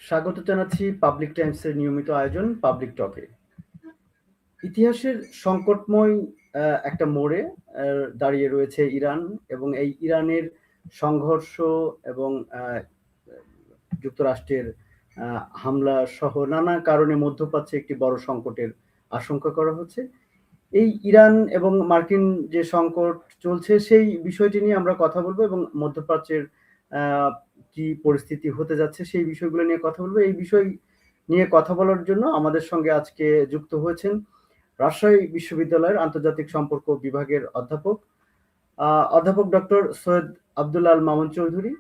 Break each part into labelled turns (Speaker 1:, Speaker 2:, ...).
Speaker 1: স্বাগত জানাচ্ছি পাবলিক টাইমসের নিয়মিত আয়োজন পাবলিক টকে। ইতিহাসের সংকটময় একটা মোড়ে দাঁড়িয়ে রয়েছে ইরান এবং এই ইরানের সংঘর্ষ এবং যুক্তরাষ্ট্রের হামলা সহ নানা কারণে মধ্যপ্রাচ্যে একটি বড় সংকটের আশঙ্কা করা হচ্ছে। এই ইরান এবং মার্কিন যে সংকট চলছে সেই বিষয়টি নিয়ে আমরা কথা বলবো এবং মধ্যপ্রাচ্যের কি পরিস্থিতি হতে যাচ্ছে সেই বিষয়গুলো নিয়ে কথা বলবো। এই বিষয় নিয়ে কথা বলার জন্য আমাদের সঙ্গে আজকে যুক্ত হয়েছেন রাজশাহী বিশ্ববিদ্যালয়ের আন্তর্জাতিক সম্পর্ক বিভাগের অধ্যাপক ডক্টর সৈয়দ আব্দুল আল মামুন চৌধুরী।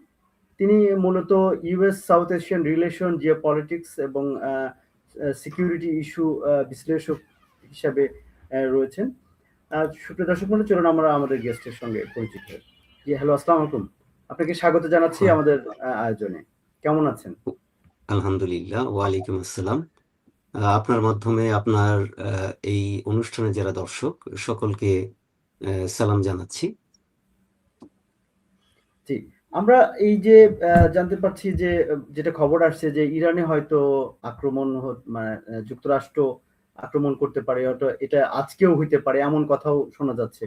Speaker 1: তিনি মূলত US south Asian relation, geopolitics এবং সিকিউরিটি ইস্যু বিশ্লেষক হিসাবে রয়েছেন। সুপ্রিয় দর্শক মণ্ডলী, চলুন আমরা আমাদের গেস্টের সঙ্গে পরিচিত হই। জি, হ্যালো, আসসালামু আলাইকুম। আপনাকে স্বাগত জানাচ্ছি আমাদের আয়োজনে। কেমন আছেন?
Speaker 2: আলহামদুলিল্লাহ, ওয়ালাইকুম আসসালাম। আপনার মাধ্যমে আপনার এই অনুষ্ঠানে যারা দর্শক সকলকে সালাম জানাচ্ছি।
Speaker 1: জি, আমরা এই যে জানতে পারছি যে যেটা খবর আসছে যে ইরানে হয়তো আক্রমণ মানে যুক্তরাষ্ট্র আক্রমণ করতে পারে, হয়তো এটা আজকেও হইতে পারে এমন কথাও শোনা যাচ্ছে।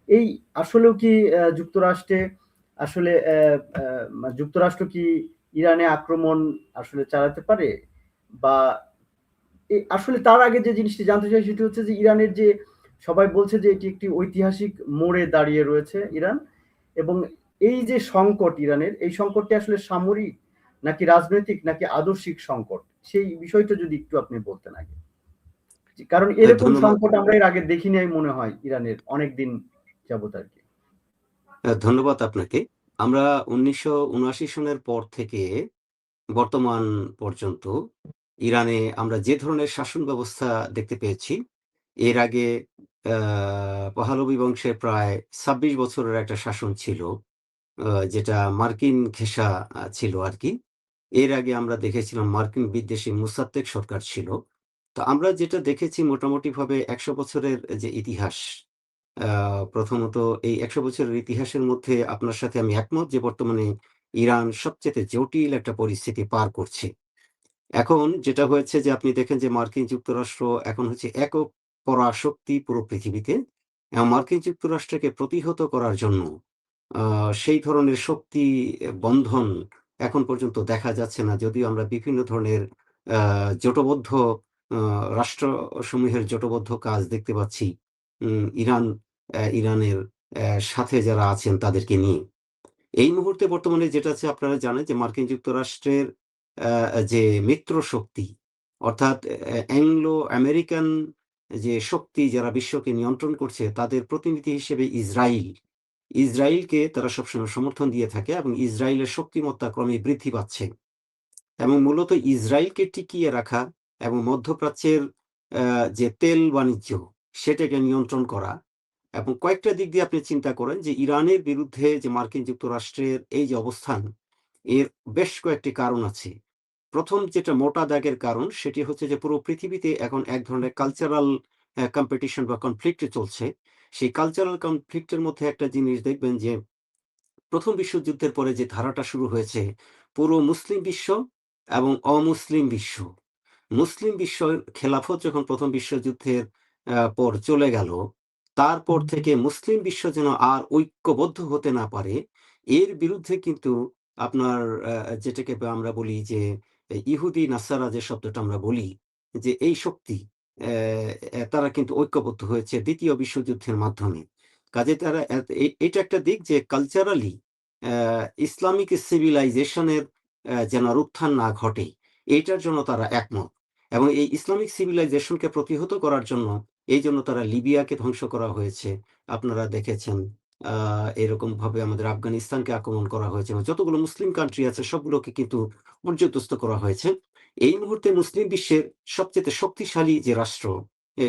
Speaker 1: এই আসলেও কি যুক্তরাষ্ট্রে আসলে যুক্তরাষ্ট্র কি ইরানে আক্রমণ আসলে চালাতে পারে? বা আসলে তার আগে যে জিনিসটি জানতে চাই সেটি হচ্ছে যে ইরানের যে সবাই বলছে যে এটি একটি ঐতিহাসিক মোড়ে দাঁড়িয়ে রয়েছে ইরান, এবং এই যে সংকট ইরানের, এই সংকটটি আসলে সামরিক নাকি রাজনৈতিক নাকি আদর্শিক সংকট, সেই বিষয়টা যদি একটু আপনি বলতেন আগে। কারণ এরকম
Speaker 2: ধন্যবাদ।
Speaker 1: সংকট আমরা এর আগে দেখি নাই মনে হয় ইরানের অনেকদিন যাবত আর কি।
Speaker 2: ধন্যবাদ আপনাকে। আমরা 1979 সনের পর থেকে বর্তমান পর্যন্ত ইরানে আমরা যে ধরনের শাসন ব্যবস্থা দেখতে পেয়েছি, এর আগে পাহলভি বংশের প্রায় 26 বছরের একটা শাসন ছিল, যেটা মার্কিন ঘেঁষা ছিল আর কি। এর আগে আমরা দেখেছিলাম মার্কিন বিদ্বেষী মোসাদ্দেক সরকার ছিল। তো আমরা যেটা দেখেছি মোটামুটিভাবে ১০০ বছরের যে ইতিহাস, প্রথমত এই ১০০ বছরের ইতিহাসের মধ্যে আপনার সাথে আমি একমত যে বর্তমানে ইরান সবচাইতে জটিল একটা পরিস্থিতি পার করছে। এখন যেটা হয়েছে যে আপনি দেখেন যে মার্কিন যুক্তরাষ্ট্র এখন হচ্ছে একক পরাশক্তি পুরো পৃথিবীতে। এবং মার্কিন যুক্তরাষ্ট্রকে প্রতিহত করার জন্য আ সেই ধরনের শক্তি বন্ধন এখন পর্যন্ত দেখা যাচ্ছে না। যদিও আমরা বিভিন্ন ধরনের আ জোটবদ্ধ আ রাষ্ট্রসমূহের জোটবদ্ধ কাজ দেখতে পাচ্ছি। ইরানের সাথে যারা আছেন তাদেরকে নিয়ে। এই মুহূর্তে বর্তমানে যেটা আছে আপনারা জানেন যে মার্কিন যুক্তরাষ্ট্রের যে মিত্র শক্তি, অর্থাৎ অ্যাংলো আমেরিকান যে শক্তি যারা বিশ্বকে নিয়ন্ত্রণ করছে তাদের প্রতিনিধি হিসেবে ইসরাইল। ইসরাইলকে তারা সবসময় সমর্থন দিয়ে থাকে এবং ইসরায়েলের শক্তিমত্তা ক্রমে বৃদ্ধি পাচ্ছে। এবং মূলত ইসরায়েলকে টিকিয়ে রাখা এবং মধ্যপ্রাচ্যের যে তেল বাণিজ্য সেটাকে নিয়ন্ত্রণ করা। এবং কয়েকটা দিক দিয়ে আপনি চিন্তা করেন যে ইরানের বিরুদ্ধে যে মার্কিন যুক্তরাষ্ট্রের এই যে অবস্থান, এর বেশ কয়েকটি কারণ আছে। ১ম যেটা মোটা দাগের কারণ সেটি হচ্ছে যে পুরো পৃথিবীতে এখন এক ধরনের কালচারাল কম্পিটিশন বা কনফ্লিক্ট চলছে। সেই কালচারাল কনফ্লিক্ট এর মধ্যে একটা জিনিস দেখবেন যে ১ম বিশ্বযুদ্ধের পরে যে ধারাটা শুরু হয়েছে, পুরো মুসলিম বিশ্ব এবং অমুসলিম বিশ্ব। মুসলিম বিশ্বের খেলাফত যখন ১ম বিশ্বযুদ্ধের পর চলে গেল, তারপর থেকে মুসলিম বিশ্ব যেন আর ঐক্যবদ্ধ হতে না পারে, এর বিরুদ্ধে কিন্তু আপনার যেটাকে আমরা বলি যে ইহুদি নাসারা যে শব্দটা আমরা বলি, যে এই শক্তি তারা কিন্তু ঐক্যবদ্ধ হয়েছে ২য় বিশ্বযুদ্ধের মাধ্যমে। কাজেই তারা এটা একটা দিক যে কালচারালি ইসলামিক সিভিলাইজেশন এর যেন আর উত্থান না ঘটে, এইটার জন্য তারা একমত। এবং এই ইসলামিক সিভিলাইজেশনকে প্রতিহত করার জন্য এইজন্য তারা লিবিয়াকে ধ্বংস করা হয়েছে। আপনারা দেখেছেন এরকমভাবে আমাদের আফগানিস্তানকে আক্রমণ করা হয়েছে এবং যতগুলো মুসলিম কান্ট্রি আছে সবগুলোকে কিন্তু পর্যুদস্ত করা হয়েছে। এই মুহূর্তে মুসলিম বিশ্বের সবচাইতে শক্তিশালী যে রাষ্ট্র,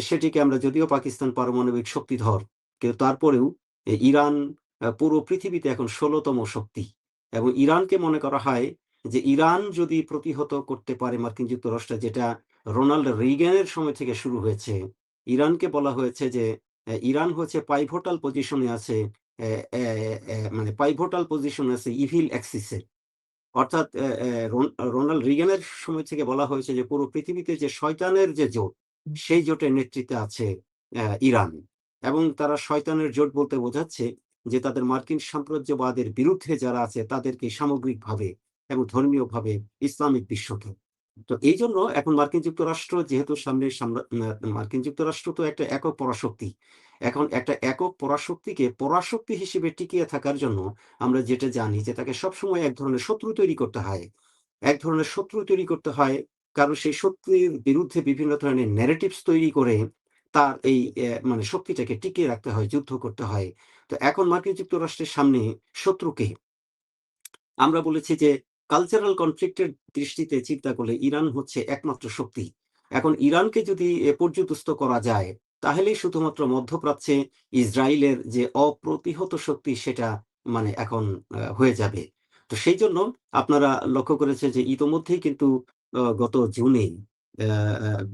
Speaker 2: সেটিকে আমরা যদিও পাকিস্তান পারমাণবিক শক্তিধর, কিন্তু তারপরেও ইরান পুরো পৃথিবীতে এখন ১৬তম শক্তি। এবং ইরানকে মনে করা হয় যে ইরান যদি প্রতিহত করতে পারে মার্কিন যুক্তরাষ্ট্র, যেটা রোনাল্ড রিগানের সময় থেকে শুরু হয়েছে, ইরানকে বলা হয়েছে যে ইরান হচ্ছে পাইভোটাল পজিশনে আছে, মানে পাইভোটাল পজিশনে আছে ইভিল অ্যাক্সিসে। অর্থাৎ রোনাল্ড রিগানের সময় থেকে বলা হয়েছে যে পুরো পৃথিবীতে যে শয়তানের যে জোট, সেই জোটের নেতৃত্বে আছে ইরান। এবং তারা শয়তানের জোট বলতে বোঝাচ্ছে যে তাদের মার্কিন সাম্রাজ্যবাদের বিরুদ্ধে যারা আছে তাদেরকে সামগ্রিকভাবে এবং ধর্মীয়ভাবে ইসলামিক বিশ্বকে। তো এই জন্য এখন মার্কিন যুক্তরাষ্ট্র যেহেতু সামনে মার্কিন যুক্তরাষ্ট্র তো একটা একক পরাশক্তি। এখন একটা একক পরাশক্তিকে পরাশক্তি হিসেবে টিকিয়ে থাকার জন্য আমরা যেটা জানি যে তাকে সবসময় এক ধরনের শত্রু তৈরি করতে হয়। এক ধরনের শত্রু তৈরি করতে হয়, কারণ সেই শক্তির বিরুদ্ধে বিভিন্ন ধরনের ন্যারেটিভস তৈরি করে তার এই মানে শক্তিটাকে টিকিয়ে রাখতে হয়, যুদ্ধ করতে হয়। তো এখন মার্কিন যুক্তরাষ্ট্রের সামনে শত্রুকে আমরা বলেছি যে কালচারাল কনফ্লিক্টের দৃষ্টিতে চিন্তা করলে ইরান হচ্ছে একমাত্র শক্তি। এখন ইরানকে যদি পর্যুদস্ত করা যায়, তাহলেই শুধুমাত্র মধ্যপ্রাচ্যে ইসরায়েলের যে অপ্রতিহত শক্তি সেটা মানে এখন হয়ে যাবে। তো সেই জন্য আপনারা লক্ষ্য করেছেন যে ইতোমধ্যেই কিন্তু গত জুনে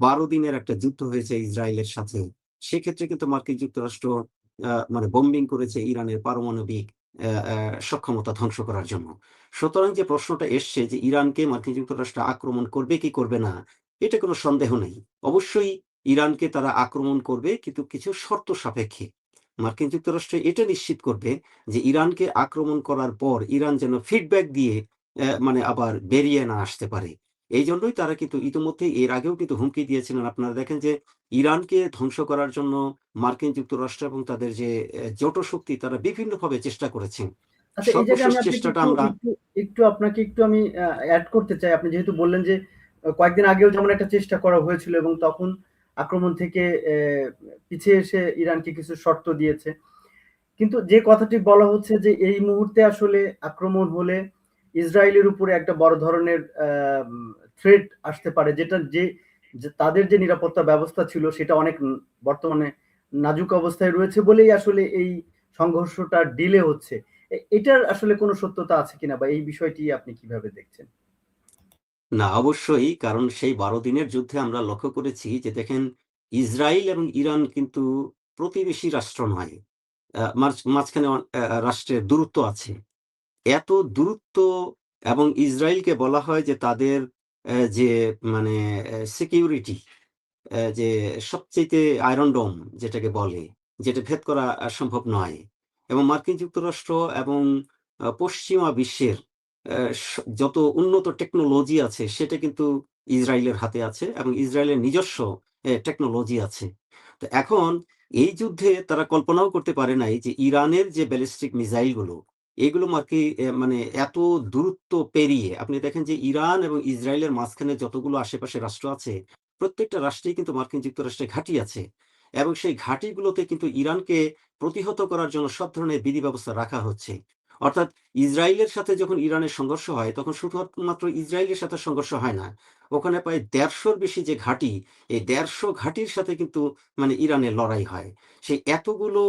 Speaker 2: ১২ দিনের একটা যুদ্ধ হয়েছে ইসরায়েলের সাথে। সেক্ষেত্রে কিন্তু মার্কিন যুক্তরাষ্ট্র মানে বোম্বিং করেছে ইরানের পারমাণবিক সক্ষমতা ধ্বংস করার জন্য। সুতরাং যে প্রশ্নটা এসছে যে ইরানকে মার্কিন যুক্তরাষ্ট্র আক্রমণ করবে কি করবে না, এটা কোনো সন্দেহ নেই। অবশ্যই ইরানকে তারা আক্রমণ করবে, কিন্তু কিছু শর্ত সাপেক্ষে। মার্কিন যুক্তরাষ্ট্র এটা নিশ্চিত করবে যে ইরানকে আক্রমণ করার পর ইরান যেন ফিডব্যাক দিয়ে মানে আবার বেরিয়ে না আসতে পারে। এইজন্যই তারা কিন্তু ইতিমধ্যেই এর আগেও কিন্তু হুমকি দিয়েছিলেন। আপনারা দেখেন যে ইরানকে ধ্বংস করার জন্য মার্কিন যুক্তরাষ্ট্র এবং তাদের যে জোটশক্তি তারা বিভিন্নভাবে চেষ্টা করেছেন।
Speaker 1: আচ্ছা, এই জায়গায়
Speaker 2: সর্বশেষ
Speaker 1: আমি আপনাকে
Speaker 2: চেষ্টাটা আমরা
Speaker 1: একটু আমি এড করতে চাই। আপনি যেহেতু বললেন যে কয়েকদিন আগেও যেমন একটা চেষ্টা করা হয়েছিল এবং তখন আক্রমণ থেকে পিছিয়ে এসে ইরানকে কিছু শর্ত দিয়েছে। কিন্তু যে কথাটি বলা হচ্ছে যে এই মুহূর্তে আসলে আক্রমণ হলে ইসরায়েলের উপরে একটা বড় ধরনের থ্রেট আসতে পারে, যেটা যে তাদের যে নিরাপত্তা ব্যবস্থা ছিল সেটা অনেক বর্তমানে নাজুক অবস্থায় রয়েছে বলেই আসলে এই সংঘর্ষটা ডিলে হচ্ছে। এটার আসলে কোনো সত্যতা আছে কিনা, বা এই বিষয়টি আপনি কিভাবে দেখছেন?
Speaker 2: না, অবশ্যই। কারণ সেই ১২ দিনের যুদ্ধে আমরা লক্ষ্য করেছি যে দেখেন, ইসরায়েল এবং ইরান কিন্তু প্রতিবেশী রাষ্ট্র নয়। মাঝখানে রাষ্ট্রের দূরত্ব আছে। এত দূরত্ব, এবং ইসরায়েলকে বলা হয় যে তাদের যে মানে সিকিউরিটি, যে সবচাইতে আয়রন ডোম যেটাকে বলে, যেটা ভেদ করা সম্ভব নয়। এবং মার্কিন যুক্তরাষ্ট্র এবং পশ্চিমা বিশ্বের আ স যত উন্নত টেকনোলজি আছে সেটা কিন্তু ইসরায়েলের হাতে আছে, এবং ইসরায়েলের নিজস্ব টেকনোলজি আছে। তো এখন এই যুদ্ধে তারা কল্পনাও করতে পারে নাই যে ইরানের যে ব্যালিস্টিক মিসাইল গুলো, এগুলো মানে এত দূরত্ব পেরিয়ে আপনি দেখেন যে ইরান এবং ইসরায়েলের মাঝখানে যতগুলো আশেপাশে রাষ্ট্র আছে, প্রত্যেকটা রাষ্ট্রেই কিন্তু মার্কিন যুক্তরাষ্ট্রের ঘাঁটি আছে, এবং সেই ঘাঁটিগুলোতে কিন্তু ইরানকে প্রতিহত করার জন্য সব ধরনের বিধি ব্যবস্থা রাখা হচ্ছে। অর্থাৎ ইসরায়েলের সাথে যখন ইরানের সংঘর্ষ হয়, তখন শুধুমাত্র ইসরায়েলের সাথে সংঘর্ষ হয় না। ওখানে প্রায় ১৫০র বেশি যে ঘাঁটি, এই ১৫০ ঘাঁটির সাথে কিন্তু মানে ইরানের লড়াই হয়। সেই এতগুলো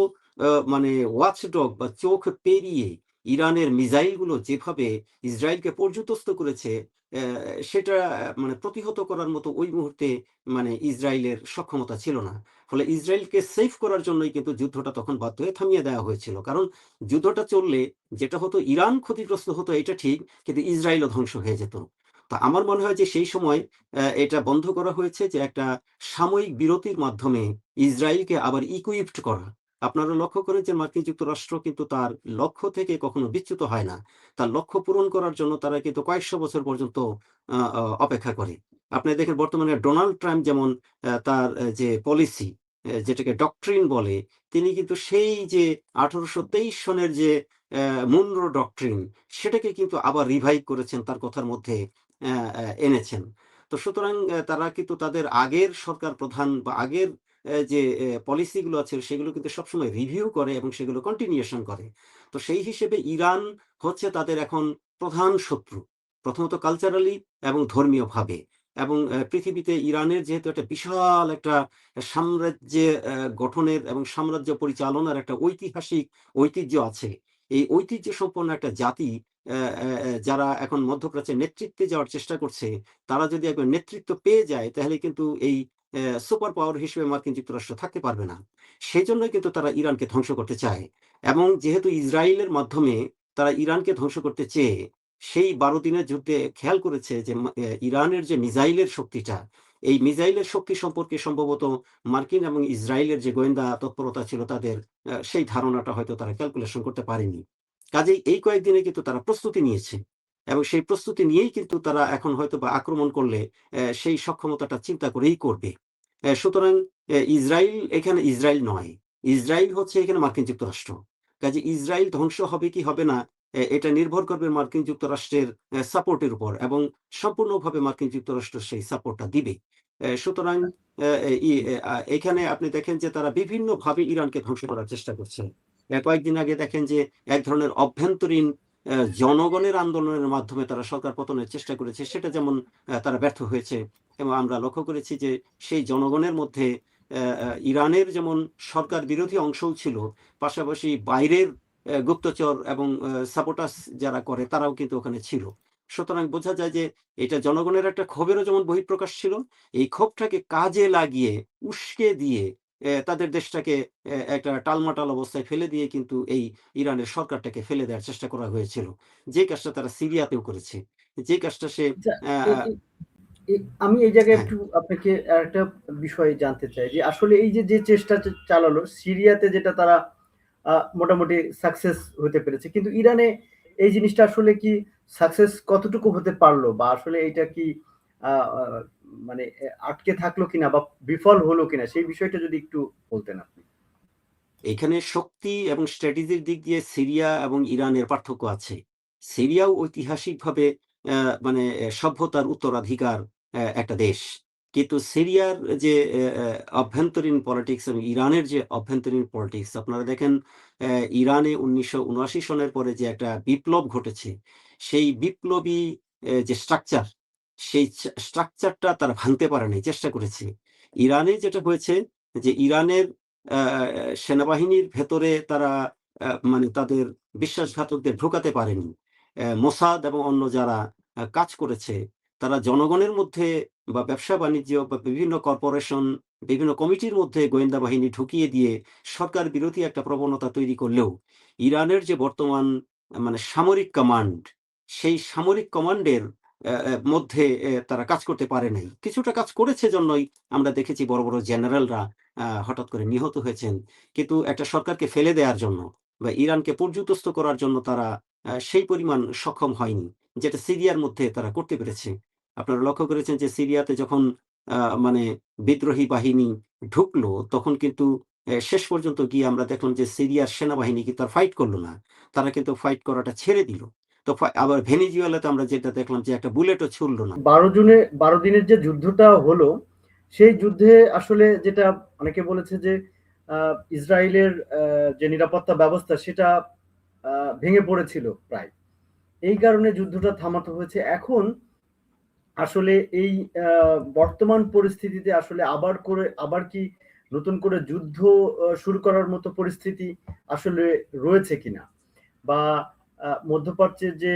Speaker 2: মানে ওয়াচডগ বা চোখ পেরিয়ে ইরানের মিসাইলগুলো যেভাবে ইসরায়েলকে পর্যুদস্ত করেছে, অ্যা সেটা মানে প্রতিহত করার মতো ওই মুহূর্তে মানে ইসরায়েলের সক্ষমতা ছিল না। ফলে ইসরায়েলকে সেফ করার জন্যই কিন্তু যুদ্ধটা তখন বাধ্য হয়ে থামিয়ে দেওয়া হয়েছিল। কারণ যুদ্ধটা চললে যেটা হতো, ইরান ক্ষতিগ্রস্ত হতো এটা ঠিক, কিন্তু ইসরায়েলও ধ্বংস হয়ে যেত। তো আমার মনে হয় যে সেই সময় এটা বন্ধ করা হয়েছে যে একটা সাময়িক বিরতির মাধ্যমে ইসরায়েলকে আবার ইকুইপড করা। আপনারা লক্ষ্য করেন যে মার্কিন যুক্তরাষ্ট্র কিন্তু তার লক্ষ্য থেকে কখনো বিচ্যুত হয় না। তার লক্ষ্য পূরণ করার জন্য তারা কিন্তু কয়েকশো বছর পর্যন্ত আ অ অপেক্ষা করে। আপনি দেখেন বর্তমানে ডোনাল্ড ট্রাম্প যেমন তার যে পলিসি, যেটাকে ডক্ট্রিন বলে, তিনি কিন্তু সেই যে ১৮২৩ সনের যে মুনরো ডক্ট্রিন, সেটাকে কিন্তু আবার রিভাইভ করেছেন, তার কথার মধ্যে এনেছেন। তো সুতরাং তারা কিন্তু তাদের আগের সরকার প্রধান বা আগের যে পলিসি গুলো আছে সেগুলো কিন্তু সবসময় রিভিউ করে এবং সেগুলো কন্টিনিউশন করে। তো সেই হিসেবে ইরান হচ্ছে তাদের এখন প্রধান শত্রু। প্রথমত কালচারালি এবং ধর্মীয়ভাবে। এবং পৃথিবীতে ইরানের যেহেতু একটা বিশাল একটা সাম্রাজ্যে গঠনের এবং সাম্রাজ্য পরিচালনার একটা ঐতিহাসিক ঐতিহ্য আছে। এই ঐতিহ্য সম্পন্ন একটা জাতি, যারা এখন মধ্যপ্রাচ্যে নেতৃত্বে যাওয়ার চেষ্টা করছে, তারা যদি একবার নেতৃত্ব পেয়ে যায় তাহলে কিন্তু এই সুপার পাওয়ার হিসেবে মার্কিন যুক্তরাষ্ট্র থাকতে পারবে না। সেজন্যই কিন্তু তারা ইরানকে ধ্বংস করতে চায়। এবং যেহেতু ইসরায়েলের মাধ্যমে তারা ইরানকে ধ্বংস করতে চেয়ে, সেই 12 দিনের যুদ্ধে খেয়াল করেছে যে ইরানের যে মিসাইলের শক্তিটা, এই মিসাইলের শক্তি সম্পর্কে সম্ভবত মার্কিন এবং ইসরায়েলের যে গোয়েন্দা তৎপরতা ছিল তাদের সেই ধারণাটা হয়তো তারা ক্যালকুলেশন করতে পারেনি। কাজেই এই কয়েকদিনে কিন্তু তারা প্রস্তুতি নিয়েছে এবং সেই প্রস্তুতি নিয়েই কিন্তু তারা এখন হয়তোবা আক্রমণ করলে সেই সক্ষমতাটা চিন্তা করেই করবে। সুতরাং ইসরায়েল এখানে ইসরায়েল নয়। ইসরায়েল হচ্ছে এখানে মার্কিন যুক্তরাষ্ট্র। কাজে ইসরায়েল ধ্বংস হবে কি হবে না এটা নির্ভর করবে মার্কিন যুক্তরাষ্ট্রের সাপোর্টের উপর এবং সম্পূর্ণভাবে মার্কিন যুক্তরাষ্ট্র সেই সাপোর্টটা দিবে। সুতরাং এখানে আপনি দেখেন যে তারা বিভিন্নভাবে ইরানকে ধ্বংস করার চেষ্টা করছে। কয়েকদিন আগে দেখেন যে এক ধরনের অভ্যন্তরীণ জনগণের আন্দোলনের মাধ্যমে তারা সরকার পতনের চেষ্টা করেছে, সেটা যেমন তারা ব্যর্থ হয়েছে এবং আমরা লক্ষ্য করেছি যে সেই জনগণের মধ্যে ইরানের যেমন সরকার বিরোধী অংশও ছিল, পাশাপাশি বাইরের গুপ্তচর এবং সাপোর্টার্স যারা করে তারাও কিন্তু ওখানে ছিল। সুতরাং বোঝা যায় যে এটা জনগণের একটা ক্ষোভেরও যেমন বহিঃপ্রকাশ ছিল, এই ক্ষোভটাকে কাজে লাগিয়ে উস্কে দিয়ে তাদের দেশটাকে একটা টালমাটাল অবস্থায় ফেলে দিয়ে কিন্তু এই ইরানের সরকারটাকে ফেলে দেওয়ার চেষ্টা করা হয়েছিল। যে কাজটা তারা সিরিয়াতেও করেছে। যে কাজটা সে
Speaker 1: আচ্ছা,
Speaker 2: আ
Speaker 1: এ এ এ আমি এই জায়গায়
Speaker 2: হ্যাঁ।
Speaker 1: একটু আপনাকে আরেকটা বিষয় জানতে চাই যে আসলে এই যে চেষ্টা চালালো সিরিয়াতে, যেটা তারা মোটামুটি সাকসেস হতে পেরেছে, কিন্তু ইরানে এই জিনিসটা আসলে কি সাকসেস কতটুকু হতে পারলো, বা আসলে এটা কি আহ, আহ, মানে আটকে থাকলো কিনা বা বিফল হলো কিনা, সেই বিষয়টা যদি একটু বলতেন আপনি।
Speaker 2: এখানে শক্তি এবং স্ট্র্যাটেজির দিক দিয়ে সিরিয়া এবং ইরানের পার্থক্য আছে। সিরিয়াও ঐতিহাসিকভাবে মানে সভ্যতার উত্তরাধিকার একটা দেশ। কিন্তু সিরিয়ার যে অভ্যন্তরীণ পলিটিক্স এবং ইরানের যে অভ্যন্তরীণ পলিটিক্স আপনারা দেখেন ইরানে ১৯৭৯ সনের পরে যে একটা বিপ্লব ঘটেছে, সেই বিপ্লবী যে স্ট্রাকচার, সেই স্ট্রাকচারটা তারা ভাঙতে পারে নাই, চেষ্টা করেছে। ইরানে যেটা হয়েছে যে ইরানের আ সেনাবাহিনীর ভেতরে তারা মানে তাদের বিশ্বাসঘাতকদের ঢোকাতে পারেনি। মোসাদ এবং অন্য যারা কাজ করেছে, তারা জনগণের মধ্যে বা ব্যবসা-বাণিজ্য বা বিভিন্ন কর্পোরেশন, বিভিন্ন কমিটির মধ্যে গোয়েন্দা বাহিনী ঢুকিয়ে দিয়ে সরকার বিরোধী একটা প্রবণতা তৈরি করলেও, ইরানের যে বর্তমান মানে সামরিক কমান্ড, সেই সামরিক কমান্ডের মধ্যে তারা কাজ করতে পারে নাই। কিছুটা কাজ করেছে জন্যই আমরা দেখেছি বড়, বড় জেনারেলরা হঠাৎ করে নিহত হয়েছেন। কিন্তু একটা সরকারকে ফেলে দেওয়ার জন্য বা ইরানকে পর্যুদস্ত করার জন্য তারা সেই পরিমাণ সক্ষম হয়নি, যেটা সিরিয়ার মধ্যে তারা করতে পেরেছে। আপনারা লক্ষ্য করেছেন যে সিরিয়াতে যখন আ মানে বিদ্রোহী বাহিনী ঢুকলো, তখন কিন্তু শেষ পর্যন্ত গিয়ে আমরা দেখলাম যে সিরিয়ার সেনাবাহিনী কিন্তু আর ফাইট করল না। তারা কিন্তু ফাইট করাটা ছেড়ে দিল। তো আবার ভেনেজুয়েলাতে আমরা যেটা দেখলাম যে একটা বুলেটও ছুড়ল না।
Speaker 1: 12 দিনের যে যুদ্ধটা হলো, সেই যুদ্ধে আসলে যেটা অনেকে বলেছে যে ইসরায়েলের যে নিরাপত্তা ব্যবস্থা সেটা ভেঙে পড়েছিল প্রায়। এই কারণে যুদ্ধটা থামাতে হয়েছে। এখন আসলে এই বর্তমান পরিস্থিতিতে আসলে আবার কি নতুন করে যুদ্ধ শুরু করার মতো পরিস্থিতি আসলে রয়েছে কিনা? বা মধ্যপ্রাচ্যের যে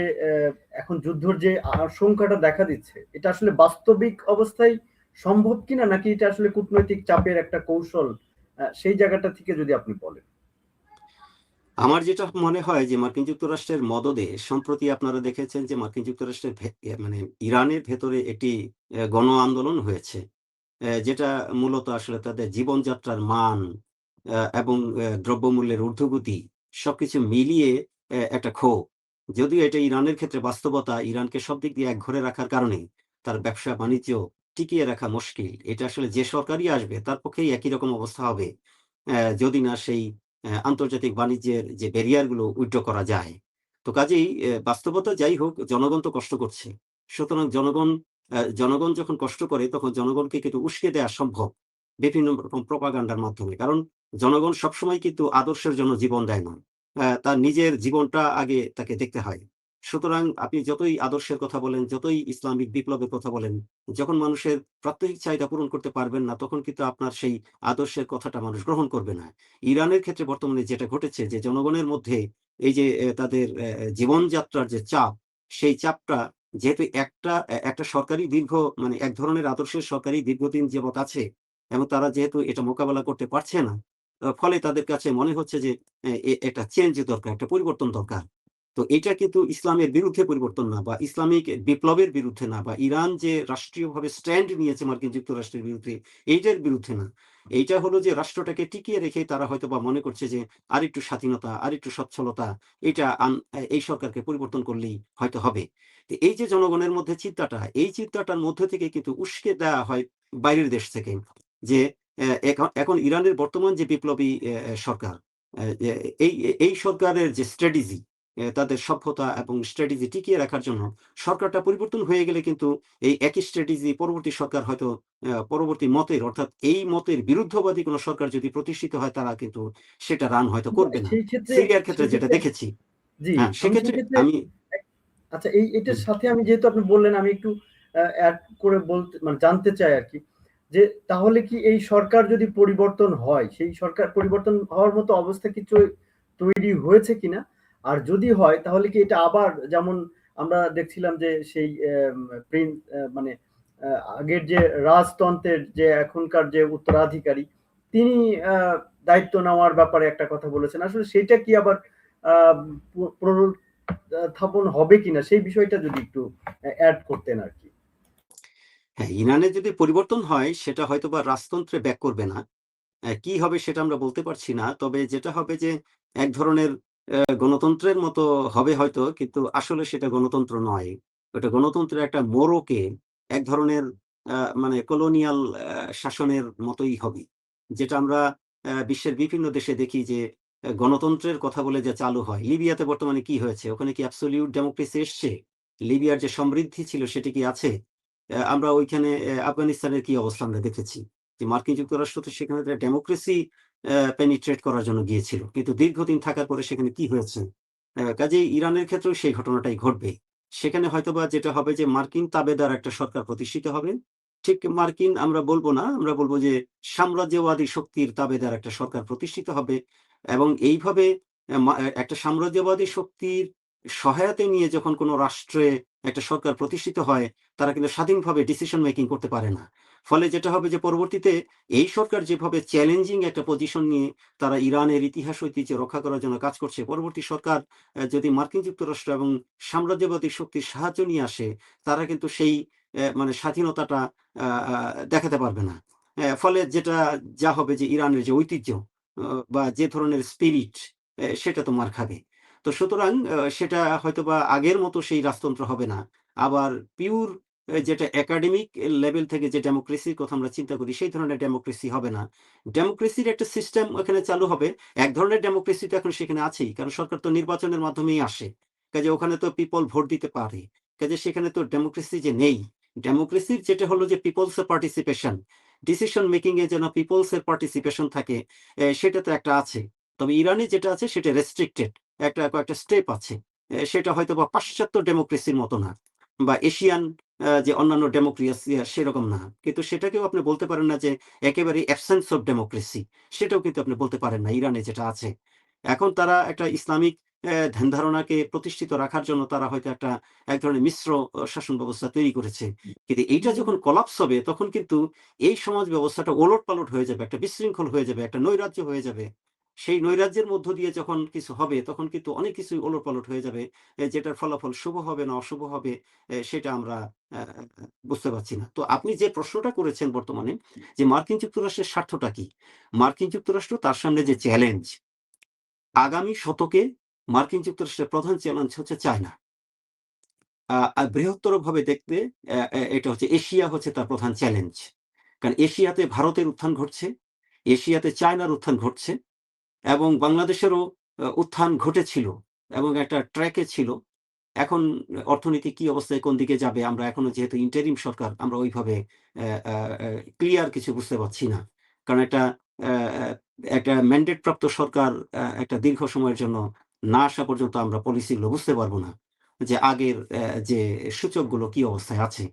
Speaker 1: এখন যুদ্ধর যে আশঙ্কাটা দেখা দিচ্ছে, এটা আসলে বাস্তবিক অবস্থায় সম্ভব কিনা, নাকি এটা আসলে কূটনৈতিক চাপের একটা কৌশল? সেই জায়গাটা থেকে যদি আপনি বলেন।
Speaker 2: আমার যেটা মনে হয় যে মার্কিন যুক্তরাষ্ট্রের মদদে সম্প্রতি আপনারা দেখেছেন যে মার্কিন যুক্তরাষ্ট্রের মানে ইরানের ভেতরে একটি গণ আন্দোলন হয়েছে। যেটা মূলত আসলে তাদের জীবনযাত্রার মান এবং দ্রব্যমূল্যের ঊর্ধ্বগতি সবকিছু মিলিয়ে একটা ক্ষোভ। যদিও এটা ইরানের ক্ষেত্রে বাস্তবতা, ইরানকে সব দিক দিয়ে একঘরে রাখার কারণে তার ব্যবসা-বাণিজ্য টিকিয়ে রাখা মুশকিল। এটা আসলে যে সরকারই আসবে তার পক্ষেই একই রকম অবস্থা হবে। যদি না সেই আন্তর্জাতিক বাণিজ্যের যে ব্যারিয়ার গুলো উইথড্র করা যায়। তো কাজেই বাস্তবতা যাই হোক জনগণ তো কষ্ট করছে। সুতরাং জনগণ যখন কষ্ট করে তখন জনগণকে কিন্তু উস্কে দেয়া সম্ভব বিভিন্ন রকম প্রোপাগান্ডার মাধ্যমে। কারণ জনগণ সবসময় কিন্তু আদর্শের জন্য জীবন দেয় না। তার নিজের জীবনটা আগে তাকে দেখতে হয়। সুতরাং আপনি যতই আদর্শের কথা বলেন, যতই ইসলামিক বিপ্লবের কথা বলেন, যখন মানুষের প্রাত্যহিক চাহিদা পূরণ করতে পারবেন না, তখন কিন্তু আপনার সেই আদর্শের কথাটা মানুষ গ্রহণ করবে না। ইরানের ক্ষেত্রে বর্তমানে যেটা ঘটেছে যে জনগণের মধ্যে এই যে তাদের জীবনযাত্রার যে চাপ, সেই চাপটা যেহেতু একটা সরকারি মানে এক ধরনের আদর্শের সরকারি দীর্ঘদিন যাবৎ আছে এবং তারা যেহেতু এটা মোকাবেলা করতে পারছে না, ফলে তাদের কাছে মনে হচ্ছে যে একটা চেঞ্জ দরকার, একটা পরিবর্তন দরকার। তো এটা কিন্তু ইসলামের বিরুদ্ধে পরিবর্তন না, বা ইসলামিক বিপ্লবের বিরুদ্ধে না, বা ইরান যে রাষ্ট্রীয়ভাবে স্ট্যান্ড নিয়েছে মার্কিন যুক্তরাষ্ট্রের বিরুদ্ধে, এইটার বিরুদ্ধে না। এইটা হলো যে রাষ্ট্রটাকে টিকিয়ে রেখে তারা হয়তো বা মনে করছে যে আরেকটু স্বাধীনতা, আরেকটু সচ্ছলতা, এটা এই সরকারকে পরিবর্তন করলেই হয়তো হবে। তো এই যে জনগণের মধ্যে চিন্তাটা, এই চিন্তাটার মধ্যে থেকে কিন্তু উস্কে দেওয়া হয় বাইরের দেশ থেকে, যে এখন ইরানের বর্তমান যে বিপ্লবী সরকার, এই এই সরকারের যে স্ট্র্যাটেজি, তাদের সভ্যতা এবং স্ট্র্যাটেজি টিকিয়ে রাখার জন্য সরকারটা পরিবর্তন হয়ে গেলে কিন্তু এই একই স্ট্র্যাটেজি পরবর্তী সরকার হয়তো পরবর্তী মতের, অর্থাৎ এই মতের বিরুদ্ধবাদী কোনো সরকার যদি প্রতিষ্ঠিত হয়, তারা কিন্তু সেটা রান হয়তো করবে না।
Speaker 1: সেই ক্ষেত্রে
Speaker 2: সিরিয়ার ক্ষেত্রে
Speaker 1: সেই
Speaker 2: যেটা
Speaker 1: ক্ষেত্রে
Speaker 2: দেখেছি।
Speaker 1: জি,
Speaker 2: হ্যাঁ,
Speaker 1: আমি
Speaker 2: সেক্ষেত্রে
Speaker 1: সেক্ষেত্রে
Speaker 2: আমি
Speaker 1: আচ্ছা, এটার
Speaker 2: হুম,
Speaker 1: সাথে আমি যেহেতু আপনি বললেন, আমি একটু অ্যাড করে বলতে মানে জানতে চাই আরকি। যে তাহলে কি এই সরকার যদি পরিবর্তন হয়, সেই সরকার পরিবর্তন হওয়ার মতো অবস্থা কি তৈরি হয়েছে কিনা? আর যদি হয় তাহলে কি এটা আবার যেমন আমরা দেখছিলাম যে সেই প্রিন্স মানে আগের যে রাজতন্ত্রের যে এখনকার যে উত্তরাধিকারী, তিনি আ দায়িত্ব নেওয়ার ব্যাপারে একটা কথা বলেছেন। আসলে সেটা কি আবার আ স্থাপন হবে কিনা সেই বিষয়টা যদি একটু এড করতেন আরকি।
Speaker 2: হ্যাঁ, ইরানে যদি পরিবর্তন হয় সেটা হয়তোবা রাজতন্ত্রে ব্যাক করবে না। কি হবে সেটা আমরা বলতে পারছি না। তবে যেটা হবে যে এক ধরনের গণতন্ত্রের মতো হবে হয়তো, কিন্তু আসলে সেটা গণতন্ত্র নয়। ওটা গণতন্ত্রের একটা মোড়কে এক ধরনের মানে কলোনিয়াল শাসনের মতোই হবে। যেটা আমরা বিশ্বের বিভিন্ন দেশে দেখি যে গণতন্ত্রের কথা বলে যে চালু হয়। লিবিয়াতে বর্তমানে কি হয়েছে? ওখানে কি অ্যাবসোলিউট ডেমোক্রেসি এসছে? লিবিয়ার যে সমৃদ্ধি ছিল সেটি কি আছে? আমরা ওইখানে আফগানিস্তানের কি অবস্থা আমরা দেখেছি। যে মার্কিন যুক্তরাষ্ট্র তো সেখানে ডেমোক্রেসি পেনিট্রেট করার জন্য গিয়েছিল। কিন্তু দীর্ঘদিন থাকার পরে সেখানে কি হয়েছে? কাজেই ইরানের ক্ষেত্রেও সেই ঘটনাটাই ঘটবে। সেখানে হয়তোবা যেটা হবে যে মার্কিন তাবেদার একটা সরকার প্রতিষ্ঠিত হবে। ঠিক মার্কিন আমরা বলব না, আমরা বলব যে সাম্রাজ্যবাদী শক্তির তাবেদার একটা সরকার প্রতিষ্ঠিত হবে, এবং এইভাবে একটা সাম্রাজ্যবাদী শক্তির সহায়তা নিয়ে যখন কোনো রাষ্ট্রে একটা সরকার প্রতিষ্ঠিত হয়, তারা কিন্তু স্বাধীনভাবে ডিসিশন মেকিং করতে পারে না। ফলে যেটা হবে যে পরবর্তীতে এই সরকার যেভাবে চ্যালেঞ্জিং একটা পজিশন নিয়ে তারা ইরানের ইতিহাস ঐতিহ্য রক্ষা করার জন্য কাজ করছে, পরবর্তী সরকার যদি মার্কিন যুক্তরাষ্ট্র এবং সাম্রাজ্যবাদী শক্তির সাহায্য নিয়ে আসে, তারা কিন্তু সেই মানে স্বাধীনতাটা আ আ দেখাতে পারবে না। ফলে যা হবে যে ইরানের যে ঐতিহ্য বা যে ধরনের স্পিরিট, সেটা তো মার খাবে। তো সুতরাং সেটা হয়তোবা আগের মতো সেই রাজতন্ত্র হবে না। আবার পিউর যেটা একাডেমিক লেভেল থেকে যে ডেমোক্রেসির কথা আমরা চিন্তা করি, সেই ধরনের ডেমোক্রেসি হবে না। ডেমোক্রেসির একটা সিস্টেম ওখানে চালু হবে। এক ধরনের ডেমোক্রেসি তো এখন সেখানে আছেই। কারণ সরকার তো নির্বাচনের মাধ্যমেই আসে। কাজেই ওখানে তো পিপল ভোট দিতে পারে। কাজেই সেখানে তো ডেমোক্রেসি যে নেই। ডেমোক্রেসির যেটা হলো যে পিপলস এর পার্টিসিপেশন। ডিসিশন মেকিং এ যেন পিপলস এর পার্টিসিপেশন থাকে, সেটা তো একটা আছে। তবে ইরানে যেটা আছে সেটা রেস্ট্রিক্টেড। কয়েকটা স্টেপ আছে। সেটা হয়তোবা পাশ্চাত্য ডেমোক্রেসির মতো না। বা এশিয়ান যে অন্যান্য ডেমোক্রেসি সেরকম না। কিন্তু সেটাকেও আপনি বলতে পারেন না যে একেবারে অ্যাবসেন্স অফ ডেমোক্রেসি। সেটাও কিন্তু আপনি বলতে পারেন না ইরানে যেটা আছে। এখন তারা একটা ইসলামিক ধ্যান-ধারণাকে প্রতিষ্ঠিত রাখার জন্য তারা হয়তো এক ধরনের মিশ্র শাসন ব্যবস্থা তৈরি করেছে। কিন্তু এইটা যখন কোলাপস হবে তখন কিন্তু এই সমাজ ব্যবস্থাটা ওলটপালট হয়ে যাবে, একটা বিশৃঙ্খল হয়ে যাবে, একটা নৈরাজ্য হয়ে যাবে। সেই নৈরাজ্যের মধ্য দিয়ে যখন কিছু হবে তখন কিন্তু অনেক কিছুই ওলটপালট হয়ে যাবে। যেটার ফলাফল শুভ হবে না অশুভ হবে, সেটা আমরা অ্যা বুঝতে পারছি না। তো আপনি যে প্রশ্নটা করেছেন বর্তমানে, যে মার্কিন যুক্তরাষ্ট্রের স্বার্থটা কি? মার্কিন যুক্তরাষ্ট্র তার সামনে যে চ্যালেঞ্জ, আগামী শতকে মার্কিন যুক্তরাষ্ট্রের প্রধান চ্যালেঞ্জ হচ্ছে চায়না। বৃহত্তরভাবে দেখতে এটা হচ্ছে এশিয়া হচ্ছে তার প্রধান চ্যালেঞ্জ। কারণ এশিয়াতে ভারতের উত্থান ঘটছে, এশিয়াতে চায়নার উত্থান ঘটছে, এবং বাংলাদেশেরও উত্থান ঘটেছিল এবং একটা ট্র্যাকে ছিল। এখন অর্থনীতি কি অবস্থায় কোন দিকে যাবে আমরা এখনো যেহেতু ইন্টারিম সরকার, আমরা ওইভাবে অ্যা অ্যা অ্যা ক্লিয়ার কিছু বুঝতে পারছি না। কারণ অ্যা অ্যা একটা ম্যান্ডেট প্রাপ্ত সরকার একটা দীর্ঘ সময়ের জন্য না আসা পর্যন্ত আমরা পলিসিগুলো বুঝতে পারব না। যে আগের যে সূচকগুলো কি অবস্থায় আছে।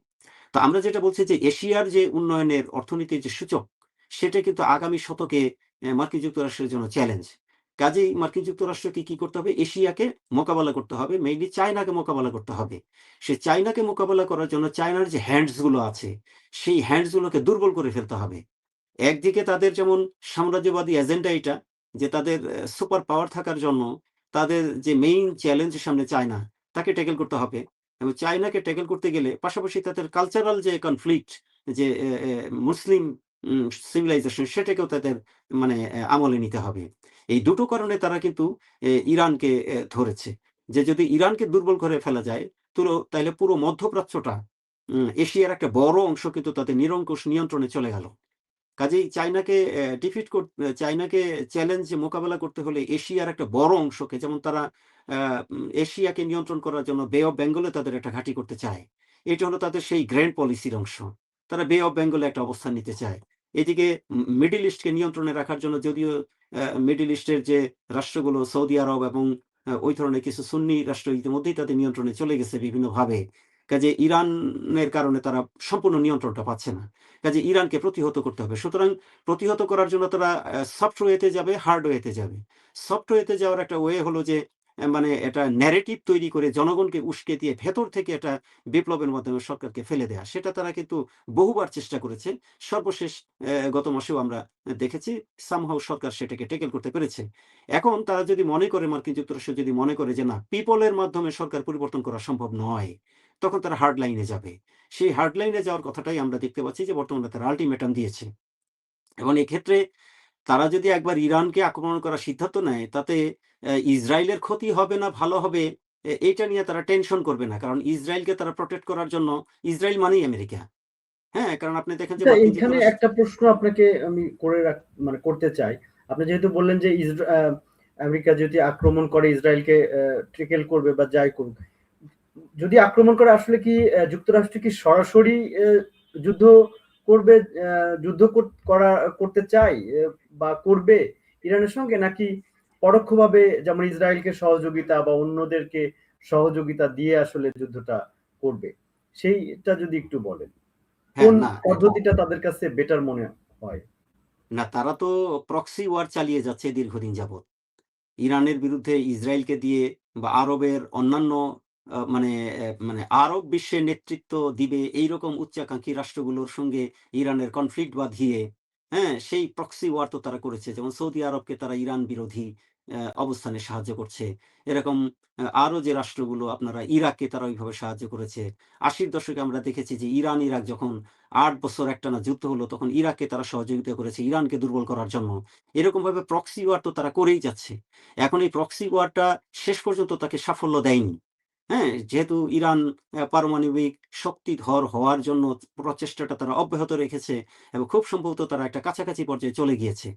Speaker 2: তো আমরা যেটা বলছি যে এশিয়ার যে উন্নয়নের অর্থনীতির যে সূচক, সেটা কিন্তু আগামী শতকে মার্কিন যুক্তরাষ্ট্রের জন্য চ্যালেঞ্জ। কাজেই মার্কিন যুক্তরাষ্ট্রকে কি করতে হবে? এশিয়াকে মোকাবেলা করতে হবে। মেইনলি চায়নাকে মোকাবেলা করতে হবে। সেই চায়নাকে মোকাবেলা করার জন্য চায়নার যে হ্যান্ডস গুলো আছে, সেই হ্যান্ডস গুলোকে দুর্বল করে ফেলতে হবে। একদিকে তাদের যেমন সাম্রাজ্যবাদী এজেন্ডা এটা, যে তাদের সুপার পাওয়ার থাকার জন্য তাদের যে মেইন চ্যালেঞ্জের সামনে চায়না, তাকে ট্যাকেল করতে হবে। এবং চায়নাকে ট্যাকেল করতে গেলে পাশাপাশি তাদের কালচারাল যে কনফ্লিক্ট, যে মুসলিম সিভিলাইজেশন, সেটাকেও তাদের মানে আমলে নিতে হবে। এই দুটো কারণে তারা কিন্তু ইরানকে ধরেছে। যে যদি ইরানকে দুর্বল করে ফেলা যায়, তাইলে পুরো মধ্যপ্রাচ্যটা, এশিয়ার একটা বড় অংশ কিন্তু তাদের নিরঙ্কুশ নিয়ন্ত্রণে চলে গেল। কাজেই চায়নাকে চায়নাকে চ্যালেঞ্জ মোকাবেলা করতে হলে এশিয়ার একটা বড় অংশকে, যেমন তারা এশিয়াকে নিয়ন্ত্রণ করার জন্য বে অফ বেঙ্গলে তাদের একটা ঘাঁটি করতে চায়। এটা হলো তাদের সেই গ্র্যান্ড পলিসির অংশ। তারা বে অফ বেঙ্গলে একটা অবস্থান নিতে চায়। এদিকে মিডল ইস্টকে নিয়ন্ত্রণে রাখার জন্য, যদিও মিডল ইস্টের যে রাষ্ট্রগুলো সৌদি আরব এবং ওই ধরনের কিছু সুন্নি রাষ্ট্র ইতিমধ্যেই তাদের নিয়ন্ত্রণে চলে গেছে বিভিন্নভাবে। কাজে ইরানের কারণে তারা সম্পূর্ণ নিয়ন্ত্রণটা পাচ্ছে না। কাজে ইরানকে প্রতিহত করতে হবে। সুতরাং প্রতিহত করার জন্য তারা সফট ওয়েতে যাবে, হার্ড ওয়েতে যাবে। সফট ওয়েতে যাওয়ার একটা ওয়ে হলো যে মানে এটা ন্যারেটিভ তৈরি করে জনগণকে উস্কে দিয়ে ভেতর থেকে একটা বিপ্লবের মাধ্যমে সরকারকে ফেলে দেয়া। সেটা তারা কিন্তু বহুবার চেষ্টা করেছে। সর্বশেষ গত মাসেও আমরা দেখেছি সামহাউ সরকার সেটাকে ট্যাকেল করতে পেরেছে। এখন তারা যদি মনে করে, মার্কিন যুক্তরাষ্ট্র যদি মনে করে যে না, পিপলের মাধ্যমে সরকার পরিবর্তন করা সম্ভব নয়, তখন তারা হার্ড লাইনে যাবে। সেই হার্ড লাইনে যাওয়ার কথাটাই আমরা দেখতে পাচ্ছি যে বর্তমানে তারা আল্টিমেটাম দিয়েছে। এবং এক্ষেত্রে তারা যদি একবার ইরানকে আক্রমণ করার সিদ্ধান্ত নেয়, তাতে ইসরায়েলের ক্ষতি হবে না ভালো হবে, এইটা নিয়ে তারা টেনশন করবে না। কারণ ইসরায়েলকে তারা প্রটেক্ট করার জন্য, ইসরায়েল মানেই আমেরিকা। হ্যাঁ? কারণ আপনি দেখেন যে
Speaker 1: আচ্ছা,
Speaker 2: মার্কিন
Speaker 1: এইখানে
Speaker 2: যুক্তরাষ্ট্র।
Speaker 1: একটা প্রশ্ন আপনাকে আমি মানে করতে চাই। আপনি যেহেতু বললেন যে আমেরিকা যদি আক্রমণ করে ইসরায়েলকে ট্যাকেল করবে বা যাই করুক, যদি আক্রমণ করে আসলে কি যুক্তরাষ্ট্র কি সরাসরি যুদ্ধ করবে, করতে চাই বা করবে ইরানের সঙ্গে, নাকি পরোক্ষভাবে যেমন ইসরায়েলকে সহযোগিতা বা অন্যদেরকে সহযোগিতা দিয়ে আসলে যুদ্ধটা করবে, সেইটা যদি একটু বলেন,
Speaker 2: হ্যাঁ,
Speaker 1: কোন
Speaker 2: না,
Speaker 1: পদ্ধতিটা তাদের কাছে বেটার মনে হয়?
Speaker 2: না, তারা তো প্রক্সি ওয়ার চালিয়ে যাচ্ছে দীর্ঘদিন যাবৎ। ইরানের বিরুদ্ধে ইসরায়েলকে দিয়ে, বা আরবের অন্যান্য মানে আরব বিশ্বের নেতৃত্ব দিবে এইরকম উচ্চাকাঙ্ক্ষী রাষ্ট্রগুলোর সঙ্গে ইরানের কনফ্লিক্ট বাঁধিয়ে, হ্যাঁ? সেই প্রক্সি ওয়ার তো তারা করেছে। যেমন সৌদি আরবকে তারা ইরান বিরোধী অবস্থানে সাহায্য করছে। এরকম আরো যে রাষ্ট্রগুলো, আপনারা ইরাককে তারা ওইভাবে সাহায্য করেছে। ৮০ দশকে আমরা দেখেছি যে ইরান ইরাক যখন ৮ বছর একটানা যুদ্ধ হলো, তখন ইরাককে তারা সহযোগিতা করেছে ইরানকে দুর্বল করার জন্য। এরকমভাবে প্রক্সি ওয়ার তো তারা করেই যাচ্ছে। এখন এই প্রক্সি ওয়ারটা শেষ পর্যন্ত তাকে সাফল্য দেয়নি। হ্যাঁ? যেহেতু ইরান পারমাণবিক শক্তিধর হওয়ার জন্য প্রচেষ্টাটা তারা অব্যাহত রেখেছে এবং খুব সম্ভবত তারা একটা কাছাকাছি পর্যায়ে চলে গিয়েছে।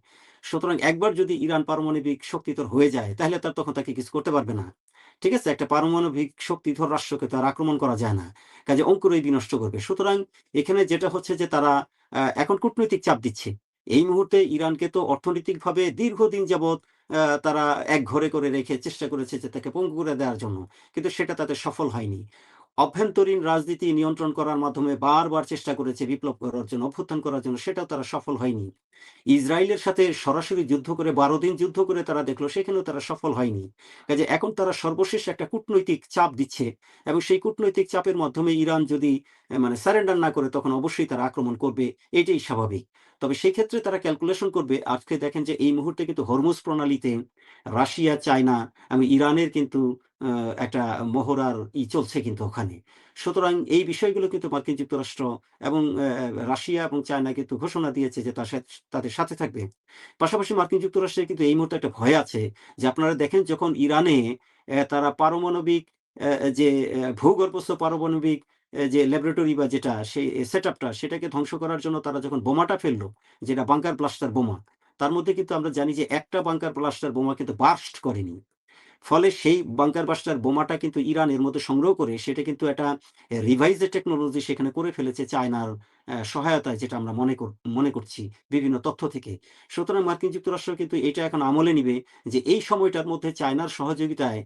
Speaker 2: সুতরাং একবার যদি ইরান পারমাণবিক শক্তিধর হয়ে যায়, তাহলে তখন তাকে কিছু করতে পারবে না। ঠিক আছে? একটা পারমাণবিক শক্তিধর রাষ্ট্রকে তো আর আক্রমণ করা যায় না। কাজে অঙ্কুরই বিনষ্ট করবে। সুতরাং এখানে যেটা হচ্ছে যে তারা এখন কূটনৈতিক চাপ দিচ্ছে। এই মুহূর্তে ইরানকে তো অর্থনৈতিকভাবে দীর্ঘদিন যাবৎ তারা একঘরে করে রেখে চেষ্টা করেছে যে তাকে পঙ্গু করে দেওয়ার জন্য। কিন্তু সেটা তাদের সফল হয়নি। অভ্যন্তরীণ রাজনীতি নিয়ন্ত্রণ করার মাধ্যমে বারবার চেষ্টা করেছে বিপ্লব করার জন্য, অভ্যুত্থান করার জন্য, সেটাও তারা সফল হয়নি। ইসরায়েলের সাথে সরাসরি যুদ্ধ করে ১২ দিন যুদ্ধ করে তারা দেখলো, সেখানেও তারা সফল হয়নি। কাজে এখন তারা সর্বশেষ একটা কূটনৈতিক চাপ দিচ্ছে এবং সেই কূটনৈতিক চাপের মাধ্যমে ইরান যদি মানে সারেন্ডার না করে, তখন অবশ্যই তারা আক্রমণ করবে। এটাই স্বাভাবিক। তবে সেই ক্ষেত্রে তারা ক্যালকুলেশন করবে। আজকে দেখেন যে এই মুহূর্তে কিন্তু হরমুজ প্রণালীতে রাশিয়া, চায়না এবং ইরানের কিন্তু আ একটা মহড়ার চলছে কিন্তু ওখানে। সুতরাং এই বিষয়গুলো কিন্তু মার্কিন যুক্তরাষ্ট্র এবং রাশিয়া এবং চায়না কিন্তু ঘোষণা দিয়েছে যে তাদের সাথে থাকবে। পাশাপাশি মার্কিন যুক্তরাষ্ট্রের কিন্তু এই মুহূর্তে একটা ভয় আছে যে, আপনারা দেখেন যখন ইরানে তারা পারমাণবিক যে ভূগর্ভস্থ পারমাণবিক যে ল্যাবরেটরি বা যেটা সেই সেটআপটা, সেটাকে ধ্বংস করার জন্য তারা যখন বোমাটা ফেলল, যেটা বাঙ্কার ব্লাস্টার বোমা, তার মধ্যে কিন্তু আমরা জানি যে একটা বাঙ্কার ব্লাস্টার বোমা কিন্তু বার্স্ট করেনি। ফলে সেই বাঙ্কার বাস্টার বোমাটা কিন্তু ইরান এর মধ্যে সংগ্রহ করে সেটা কিন্তু একটা রিভাইজড টেকনোলজি সেখানে করে ফেলেছে চায়নার সহায়তায়, যেটা আমরা মনে করছি বিভিন্ন তথ্য থেকে। সুতরাং মার্কিন যুক্তরাষ্ট্র কিন্তু এটা এখন আমলে নিবে যে এই সময়টার মধ্যে চায়নার সহযোগিতায়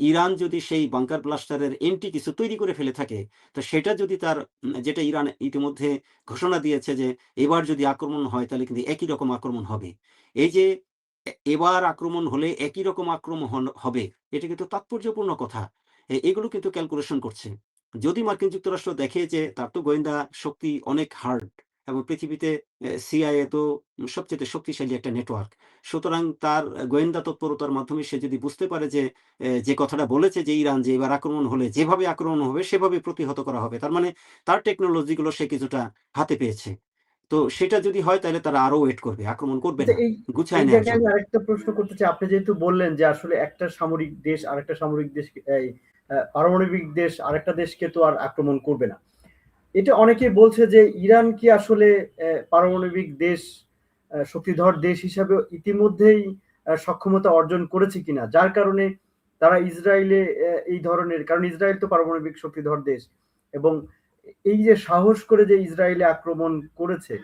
Speaker 2: ইরান যদি সেই বাঙ্কার ব্লাস্টারের এন্টি কিছু তৈরি করে ফেলে থাকে, তো সেটা যদি তার যেটা ইরান ইতিমধ্যে ঘোষণা দিয়েছে যে এবার যদি আক্রমণ হয় তাহলে কিন্তু একই রকম আক্রমণ হবে। এই যে এবার আক্রমণ হলে একই রকম আক্রমণ হবে। এটা কিন্তু তাৎপর্যপূর্ণ কথা। এগুলো কিন্তু ক্যালকুলেশন করছে। যদি মার্কিন যুক্তরাষ্ট্র দেখে যে তার তো গোয়েন্দা শক্তি অনেক হার্ড, এবং পৃথিবীতে সিআইএ তো সবচেয়ে শক্তিশালী একটা নেটওয়ার্ক। সুতরাং তার গোয়েন্দা তৎপরতার মাধ্যমে সে যদি বুঝতে পারে যে যে কথাটা বলেছে যে ইরান যে এবার আক্রমণ হলে যেভাবে আক্রমণ হবে সেভাবে প্রতিহত করা হবে। তার মানে তার টেকনোলজি গুলো সে কিছুটা হাতে পেয়েছে। তো সেটা যদি হয় তাহলে তারা আরো ওয়েট করবে, আক্রমণ করবে
Speaker 1: আচ্ছা,
Speaker 2: না,
Speaker 1: এই
Speaker 2: গুছায়
Speaker 1: এই
Speaker 2: নেয়ার
Speaker 1: জায়গায়
Speaker 2: জন্য।
Speaker 1: আমি আরেকটা প্রশ্ন করতে চাই। আপনি যেহেতু বললেন যে আসলে একটা সামরিক দেশ আরেকটা সামরিক দেশ এই পারমাণবিক দেশ আরেকটা দেশকে তো আর আক্রমণ করবে না। এটা অনেকেই বলছে যে ইরান কি আসলে পারমাণবিক দেশ শক্তিধর দেশ হিসাবে ইতিমধ্যেই সক্ষমতা অর্জন করেছে কিনা, যার কারণে তারা ইসরায়েলে এই ধরনের, কারণ ইসরায়েল তো পারমাণবিক শক্তিধর দেশ, এবং এই যে সাহস করে যে ইসরায়েলে আক্রমণ করেছে,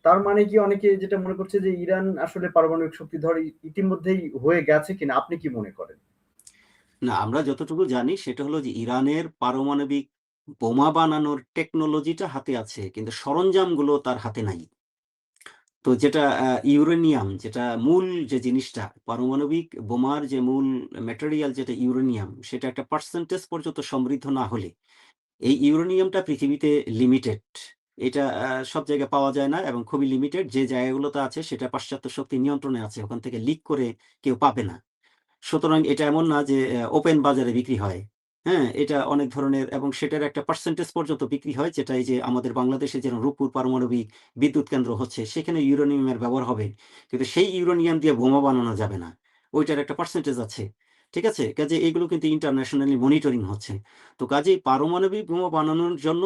Speaker 1: তার মানে কি অনেকে যেটা মনে করছে যে ইরান আসলে পারমাণবিক শক্তিধর ইতিমধ্যেই হয়ে গেছে কিনা, আপনি কি মনে করেন?
Speaker 2: না, আমরা যতটুকু জানি সেটা হলো যে ইরানের পারমাণবিক বোমা বানানোর টেকনোলজিটা হাতে আছে, কিন্তু সরঞ্জামগুলো তার হাতে নাই। তো যেটা ইউরেনিয়াম, যেটা মূল যে জিনিসটা, পারমাণবিক বোমার যে মূল ম্যাটেরিয়াল যেটা ইউরেনিয়াম, সেটা একটা পার্সেন্টেজ পর্যন্ত সমৃদ্ধ না হলে এই ইউরেনিয়ামটা পৃথিবীতে লিমিটেড। এটা সব জায়গায় পাওয়া যায় না এবং খুবই লিমিটেড। যে জায়গাগুলোতে আছে সেটা পাশ্চাত্য শক্তির নিয়ন্ত্রণে আছে। ওখান থেকে লিক করে কেউ পাবে না। সুতরাং এটা এমন না যে ওপেন বাজারে বিক্রি হয়। হ্যাঁ? এটা অনেক ধরনের এবং সেটার একটা পার্সেন্টেজ পর্যন্ত বিক্রি হয়, যেটা এই যে আমাদের বাংলাদেশে যেরকম রূপপুর পারমাণবিক বিদ্যুৎ কেন্দ্র হচ্ছে সেখানে ইউরেনিয়ামের ব্যবহার হবে। কিন্তু সেই ইউরেনিয়াম দিয়ে বোমা বানানো যাবে না। ওইটার একটা পার্সেন্টেজ আছে। ঠিক আছে? কাজেই এগুলো কিন্তু ইন্টারন্যাশনালি মনিটরিং হচ্ছে। তো কাজেই পারমাণবিক বোমা বানানোর জন্য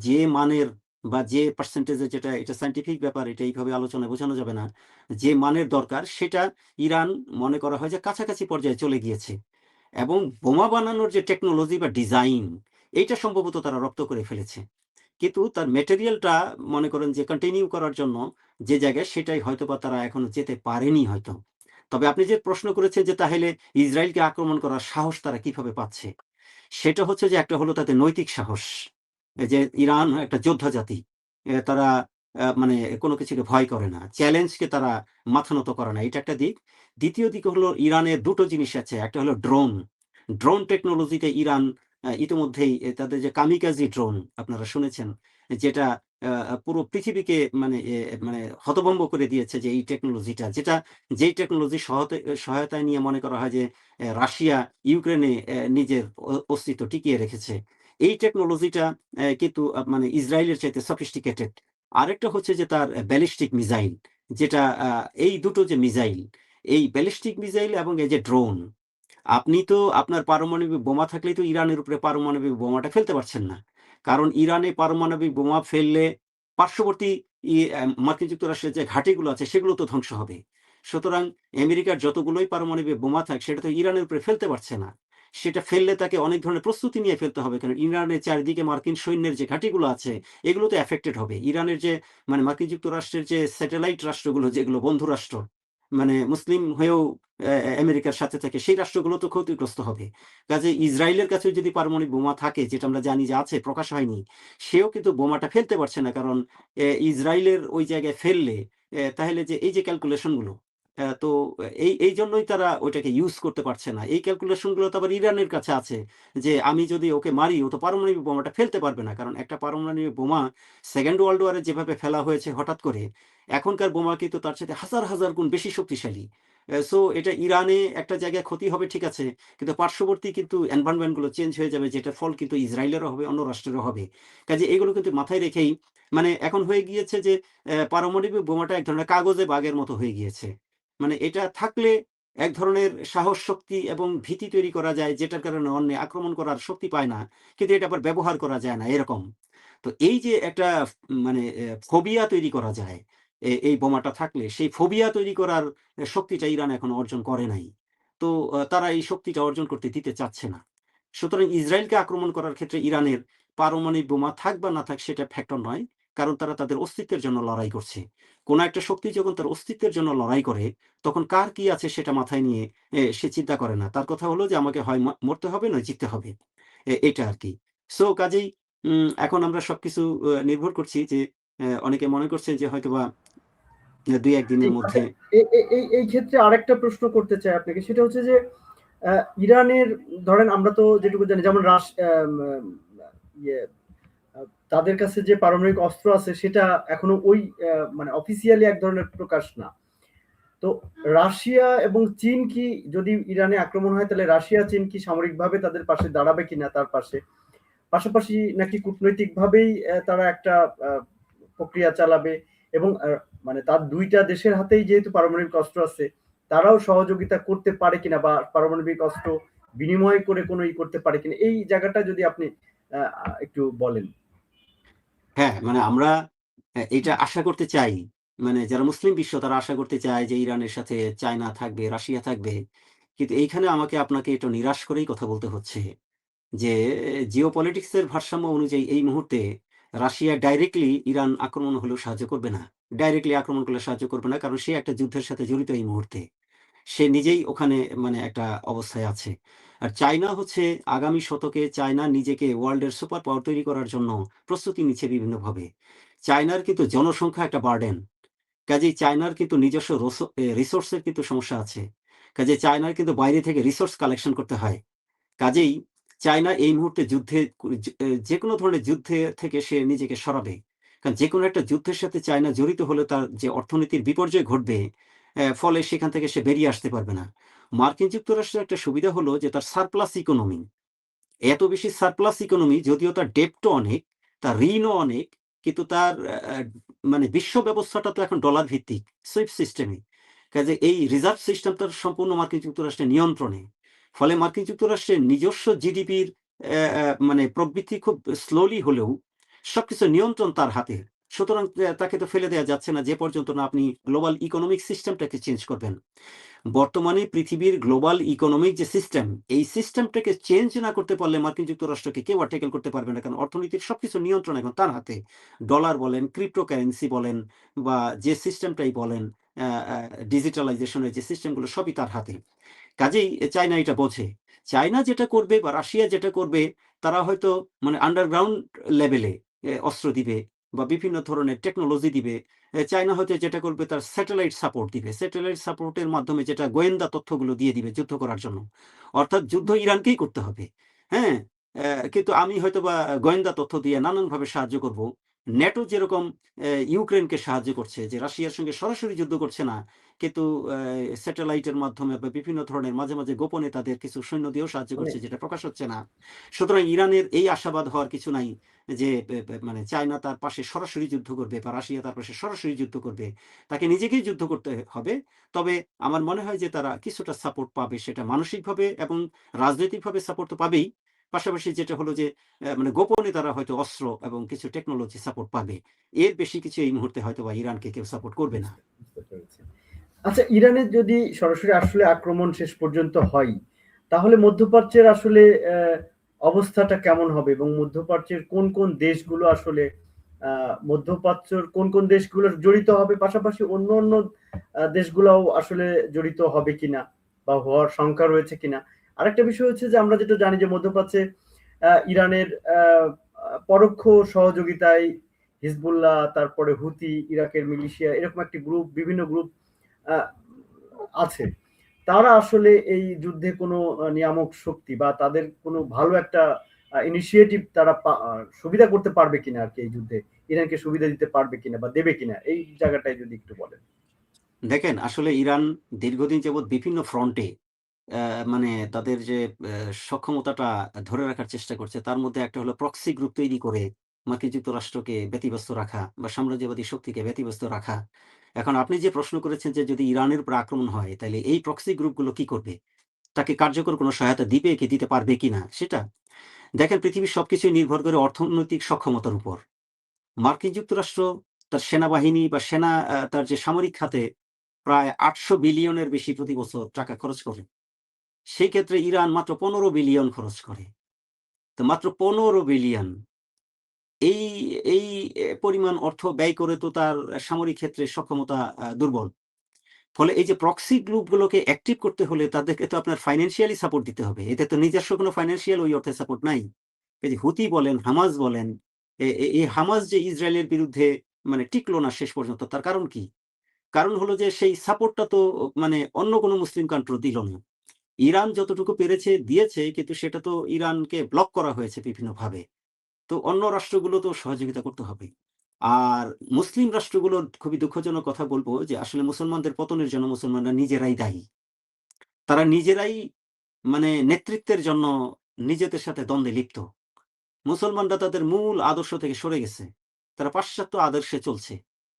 Speaker 2: যে মানের বা যে পার্সেন্টেজ এর, যেটা এটা সায়েন্টিফিক ব্যাপার, এটা এইভাবে আলোচনায় বোঝানো যাবে না। যে মানের দরকার সেটা ইরান মনে করা হয় যে কাছাকাছি পর্যায়ে চলে গিয়েছে এবং বোমা বানানোর যে টেকনোলজি বা ডিজাইন, এইটা সম্ভবত তারা রপ্ত করে ফেলেছে। কিন্তু তার মেটেরিয়ালটা মনে করেন যে কন্টিনিউ করার জন্য যে জায়গায়, সেটাই হয়তোবা তারা এখনো যেতে পারেনি হয়তো। তবে আপনি যে প্রশ্ন করেছেন যে তাহলে ইসরায়েলকে আক্রমণ করার সাহস তারা কিভাবে পাচ্ছে? সেটা হচ্ছে যে একটা হলো তাদের নৈতিক সাহস। এই যে ইরান একটা যোদ্ধা জাতি। তারা মানে কোনো কিছুকে ভয় করে না। চ্যালেঞ্জকে তারা মাথা নত করে না। এটা একটা দিক। ২য় দিক হলো ইরানের ২ টো জিনিস আছে। একটা হলো ড্রোন। ড্রোন টেকনোলজিতে ইরান ইতিমধ্যেই তাদের যে কামিকাজি ড্রোন আপনারা শুনেছেন, যেটা পুরো পৃথিবীকে মানে হতভম্ব করে দিয়েছে যে এই টেকনোলজিটা, যেই টেকনোলজি সহায়তায় নিয়ে মনে করা হয় যে রাশিয়া ইউক্রেনে নিজের অস্তিত্ব টিকিয়ে রেখেছে। এই টেকনোলজিটা কিন্তু মানে ইসরায়েলের চাইতে সফিস্টিকেটেড। আরেকটা হচ্ছে যে তার ব্যালিস্টিক মিসাইল, যেটা এই দুটো যে মিসাইল, এই ব্যালিস্টিক মিসাইল এবং এই যে ড্রোন, আপনি তো আপনার পারমাণবিক বোমা থাকলেই তো ইরানের উপরে পারমাণবিক বোমাটা ফেলতে পারছেন না। কারণ ইরানে পারমাণবিক বোমা ফেললে পার্শ্ববর্তী মার্কিন যুক্তরাষ্ট্রের যে ঘাঁটিগুলো আছে সেগুলো তো ধ্বংস হবে। সুতরাং আমেরিকার যতগুলোই পারমাণবিক বোমা থাক সেটা তো ইরানের উপরে ফেলতে পারছে না। সেটা ফেললে তাকে অনেক ধরনের প্রস্তুতি নিয়ে ফেলতে হবে। কারণ ইরানের চারিদিকে মার্কিন সৈন্যের যে ঘাঁটিগুলো আছে এগুলো তো এফেক্টেড হবে। ইরানের যে মানে মার্কিন যুক্তরাষ্ট্রের যে স্যাটেলাইট রাষ্ট্রগুলো, যেগুলো বন্ধু রাষ্ট্র, মানে মুসলিম হয়েও আমেরিকার সাথে থাকে, সেই রাষ্ট্রগুলো তো ক্ষতিগ্রস্ত হবে। কাজেই ইসরায়েলের কাছেও যদি পারমাণবিক বোমা থাকে, যেটা আমরা জানি যে আছে, প্রকাশ হয়নি, সেও কিন্তু বোমাটা ফেলতে পারছে না। কারণ ইসরায়েলের ওই জায়গায় ফেললে তাহলে যে এই যে ক্যালকুলেশন গুলো, তো এই জন্যই তারা ওইটাকে ইউজ করতে পারছে না। এই ক্যালকুলেশন গুলো তো আবার ইরানের কাছে আছে যে আমি যদি ওকে মারি, ও তো পারমাণবিক বোমাটা ফেলতে পারবে না। কারণ একটা পারমাণবিক বোমা সেকেন্ড ওয়ার্ল্ড ওয়ারে যেভাবে ফেলা হয়েছে হঠাৎ করে, এখনকার বোমা কিন্তু তার সাথে হাজার হাজার গুণ বেশি শক্তিশালী। সো এটা ইরানে একটা জায়গায় ক্ষতি হবে ঠিক আছে, কিন্তু পার্শ্ববর্তী কিন্তু এনভায়রনমেন্ট গুলো চেঞ্জ হয়ে যাবে, যেটার ফল কিন্তু ইসরায়েলেরও হবে, অন্য রাষ্ট্রেরও হবে। কাজে এগুলো কিন্তু মাথায় রেখেই মানে এখন হয়ে গিয়েছে যে পারমাণবিক বোমাটা এক ধরনের কাগজে বাগের মতো হয়ে গিয়েছে। মানে এটা থাকলে এক ধরনের সাহস, শক্তি এবং ভীতি তৈরি করা যায়, যেটার কারণে অন্যে আক্রমণ করার শক্তি পায় না। কিন্তু এটা আবার ব্যবহার করা যায় না, এরকম। তো এই যে একটা মানে ফোবিয়া তৈরি করা যায় এই বোমাটা থাকলে, সেই ফোবিয়া তৈরি করার শক্তিটা ইরান এখনো অর্জন করে নাই। তো তারা এই শক্তিটা অর্জন করতে দিতে চাচ্ছে না। সুতরাং ইসরায়েলকে আক্রমণ করার ক্ষেত্রে ইরানের পারমাণবিক বোমা থাক বা না থাক সেটা ফ্যাক্টর নয়। কারণ তারা তাদের অস্তিত্বের জন্য লড়াই করছে। কোন একটা শক্তি যখন তার অস্তিত্বের জন্য লড়াই করে, তখন কার কি আছে সেটা মাথায় নিয়ে সে চিন্তা করে না। তার কথা হলো যে আমাকে হয় মরতে হবে নয় জিততে হবে। এটা আরকি। সো কাজেই এখন আমরা সবকিছু নির্ভর করছি যে অনেকে মনে করছে যে হয়তোবা ২-১ দিনের
Speaker 1: ঠিক আছে।
Speaker 2: মধ্যে।
Speaker 1: এই ক্ষেত্রে আরেকটা প্রশ্ন করতে চাই আপনাকে, সেটা হচ্ছে যে ইরানের, ধরেন আমরা তো যেটুকু জানি, যেমন ইয়ে তাদের কাছে যে পারমাণবিক অস্ত্র আছে সেটা এখনো ওই মানে অফিসিয়ালি এক ধরনের প্রকাশ না। তো রাশিয়া এবং চীন কি, যদি ইরানে আক্রমণ হয় তাহলে রাশিয়া চীন কি সামরিকভাবে তাদের পাশে দাঁড়াবে কিনা তার পাশে, পাশাপাশি নাকি কূটনৈতিকভাবেই তারা একটা আহ, প্রক্রিয়া চালাবে, এবং মানে তার দুইটা দেশের হাতেই যেহেতু পারমাণবিক অস্ত্র আছে, তারাও সহযোগিতা করতে পারে কিনা বা পারমাণবিক অস্ত্র বিনিময় করে কোনো করতে পারে কিনা, এই জায়গাটা যদি আপনি একটু বলেন।
Speaker 2: হ্যাঁ, মানে আমরা এইটা আশা করতে চাই। মানে যারা মুসলিম বিশ্ব তারা আশা করতে চায় যে ইরানের সাথে চায়না থাকবে, রাশিয়া থাকবে। কিন্তু এইখানে আমাকে আপনাকে একটু নিরাশ করেই কথা বলতে হচ্ছে। যে জিওপলিটিক্স এর ভারসাম্য অনুযায়ী এই মুহূর্তে রাশিয়া ডাইরেক্টলি ইরান আক্রমণ হলেও সাহায্য করবে না। ডাইরেক্টলি আক্রমণ করলে সাহায্য করবে না। কারণ সে একটা যুদ্ধের সাথে জড়িত এই মুহূর্তে। সে নিজেই ওখানে মানে একটা অবস্থায় আছে। আর চায়না হচ্ছে আগামী শতকে চায়না নিজেকে ওয়ার্ল্ডের সুপার পাওয়ার তৈরি করার জন্য প্রস্তুতি নিচ্ছে বিভিন্নভাবে। চায়নার কিন্তু জনসংখ্যা একটা বার্ডেন। কাজেই চায়নার কিন্তু নিজস্ব রিসোর্সের কিন্তু সমস্যা আছে। কাজেই চায়নার কিন্তু বাইরে থেকে রিসোর্স কালেকশন করতে হয়। কাজেই চায়না এই মুহূর্তে যুদ্ধে যেকোনো ধরনের যুদ্ধে থেকে সে নিজেকে সরাবে। কারণ যেকোনো একটা যুদ্ধের সাথে চায়না জড়িত হলে তার যে অর্থনীতির বিপর্যয় ঘটবে, ফলে সেখান থেকে সে বেরিয়ে আসতে পারবে না। মার্কিন যুক্তরাষ্ট্রের একটা সুবিধা হলো যে তার সারপ্লাস ইকোনমি। এত বেশি সারপ্লাস ইকোনমি, যদিও তার ডেপ্টও অনেক, তার ঋণও অনেক, কিন্তু তার মানে বিশ্ব ব্যবস্থাটা তো এখন ডলার ভিত্তিক, সুইফট সিস্টেমে। কাজে এই রিজার্ভ সিস্টেমটা সম্পূর্ণ মার্কিন যুক্তরাষ্ট্রের নিয়ন্ত্রণে। ফলে মার্কিন যুক্তরাষ্ট্রের নিজস্ব জিডিপির মানে প্রবৃদ্ধি খুব স্লোলি হলেও সবকিছু নিয়ন্ত্রণ তার হাতে। সুতরাং তাকে তো ফেলে দেওয়া যাচ্ছে না যে পর্যন্ত না আপনি গ্লোবাল ইকোনমিক সিস্টেমটাকে চেঞ্জ করবেন। বর্তমানে পৃথিবীর গ্লোবাল ইকোনমিক যে সিস্টেম, এই সিস্টেমটাকে চেঞ্জ না করতে পারলে মার্কিন যুক্তরাষ্ট্রকে কেউ আর ট্যাকেল করতে পারবে না। কারণ অর্থনীতির সবকিছু নিয়ন্ত্রণ এখন তার হাতে। ডলার বলেন, ক্রিপ্টোকারেন্সি বলেন বা যে সিস্টেমটাই বলেন, আ আ ডিজিটালাইজেশন এর যে সিস্টেমগুলো সবই তার হাতে। কাজেই চায়না এটা বোঝে। চায়না যেটা করবে বা রাশিয়া যেটা করবে, তারা হয়তো মানে আন্ডারগ্রাউন্ড লেভেলে অস্ত্র দিবে বা বিভিন্ন ধরনের টেকনোলজি দিবে। চায়না হয়তো যেটা করবে তার স্যাটেলাইট সাপোর্ট দিবে। স্যাটেলাইট সাপোর্টের মাধ্যমে যেটা গোয়েন্দা তথ্যগুলো দিয়ে দিবে যুদ্ধ করার জন্য। অর্থাৎ যুদ্ধ ইরানকেই করতে হবে। হ্যাঁ? কিন্তু আমি হয়তোবা গোয়েন্দা তথ্য দিয়ে নানানভাবে সাহায্য করব। ন্যাটো যেরকম ইউক্রেনকে সাহায্য করছে, যে রাশিয়ার সঙ্গে সরাসরি যুদ্ধ করছে না। কিন্তু স্যাটেলাইটের মাধ্যমে বা বিভিন্ন ধরনের মাঝে, মাঝে গোপনে তাদের কিছু সৈন্য দিয়েও সাহায্য
Speaker 1: মানে
Speaker 2: করছে, যেটা প্রকাশ হচ্ছে না। সুতরাং ইরানের এই আশাবাদ হওয়ার কিছু নাই যে মানে চায়না তার পাশে সরাসরি যুদ্ধ করবে বা রাশিয়া তার পাশে সরাসরি যুদ্ধ করবে। তাকে নিজেকেই যুদ্ধ করতে হবে। তবে আমার মনে হয় যে তারা কিছুটা সাপোর্ট পাবে, সেটা মানসিকভাবে এবং রাজনৈতিকভাবে সাপোর্ট তো পাবেই। পাশাপাশি যেটা হলো যে মানে গোপনে তারা হয়তো অস্ত্র এবং কিছু টেকনোলজি সাপোর্ট পাবে। এর বেশি কিছু এই মুহূর্তে হয়তোবা ইরানকে কেউ সাপোর্ট করবে না।
Speaker 1: বুঝতে পেরেছি। আচ্ছা, ইরানের যদি সরাসরি আসলে আক্রমণ শেষ পর্যন্ত হয়, তাহলে মধ্যপ্রাচ্যের আসলে অবস্থাটা কেমন হবে, এবং মধ্যপ্রাচ্যের কোন কোন দেশগুলো আসলে মধ্যপ্রাচ্যের কোন কোন দেশগুলো জড়িত হবে, পাশাপাশি অন্য অন্য দেশগুলোও আসলে জড়িত হবে কিনা বা হওয়ার শঙ্কা রয়েছে কিনা। আরেকটা বিষয় হচ্ছে যে আমরা যেটা জানি যে মধ্যপ্রাচ্যে ইরানের পরোক্ষ সহযোগিতায় হিজবুল্লাহ, তারপরে হুতি, ইরাকের মিলিশিয়া, এরকম একটি গ্রুপ, বিভিন্ন গ্রুপ আহ, আছে। তারা আসলে এই যুদ্ধে কোনো নিয়ামক শক্তি বা তাদের কোনো ভালো একটা ইনিশিয়েটিভ তারা সুবিধা করতে পারবে কিনা আর কি, এই যুদ্ধে ইরানকে সুবিধা দিতে পারবে কিনা বা দেবে কিনা, এই জায়গাটাই যদি একটু বলেন।
Speaker 2: দেখেন, আসলে ইরান দীর্ঘদিন যাবৎ বিভিন্ন ফ্রন্টে মানে তাদের যে সক্ষমতাটা ধরে রাখার চেষ্টা করছে, তার মধ্যে একটা হলো প্রক্সি গ্রুপ তৈরি করে মার্কিন যুক্তরাষ্ট্রকে ব্যতিব্যস্ত রাখা বা সাম্রাজ্যবাদী শক্তিকে ব্যতিব্যস্ত রাখা। এখন আপনি যে প্রশ্ন করেছেন যে যদি ইরানের উপর আক্রমণ হয়, তাইলে এই প্রক্সি গ্রুপগুলো কি করবে? তাকে কার্যকর কোনো সহায়তা দিবে কি দিতে পারবে কিনা সেটা? দেখেন, পৃথিবীর সবকিছুই নির্ভর করে অর্থনৈতিক সক্ষমতার উপর। মার্কিন যুক্তরাষ্ট্র তার সেনাবাহিনী বা তার যে সামরিক খাতে প্রায় ৮০০ বিলিয়নের বেশি প্রতি বছর টাকা খরচ করে। সেই ক্ষেত্রে ইরান মাত্র ১৫ বিলিয়ন খরচ করে। তো মাত্র ১৫ বিলিয়ন, এই এই পরিমাণ অর্থ ব্যয় করে তো তার সামরিক ক্ষেত্রে সক্ষমতা দুর্বল। ফলে এই যে প্রক্সি গ্রুপ গুলোকে অ্যাক্টিভ করতে হলে তাদেরকে তো আপনার ফাইন্যান্সিয়ালি সাপোর্ট দিতে হবে। এদের তো নিজস্ব কোনো ফাইন্যান্সিয়াল ওই অর্থে সাপোর্ট নাই। এই যে হুতি বলেন, হামাস বলেন, এই হামাস যে ইসরায়েলের বিরুদ্ধে মানে টিকলো না শেষ পর্যন্ত, তার কারণ কি? কারণ হলো যে সেই সাপোর্টটা তো মানে অন্য কোনো মুসলিম কান্ট্রি দিল না। ইরান যতটুকু পেরেছে দিয়েছে, কিন্তু সেটা তো ইরানকে ব্লক করা হয়েছে বিভিন্নভাবে। তো অন্য রাষ্ট্রগুলো তো সহযোগিতা করতে হবে। আর মুসলিম রাষ্ট্রগুলোর খুবই দুঃখজনক কথা বলব যে আসলে মুসলমানদের পতনের জন্য মুসলমানরা নিজেরাই দায়ী। তারা নিজেরাই মানে নেতৃত্বের জন্য নিজেদের সাথে দ্বন্দ্বে লিপ্ত। মুসলমানরা তাদের মূল আদর্শ থেকে সরে গেছে। তারা পাশ্চাত্য আদর্শে চলছে।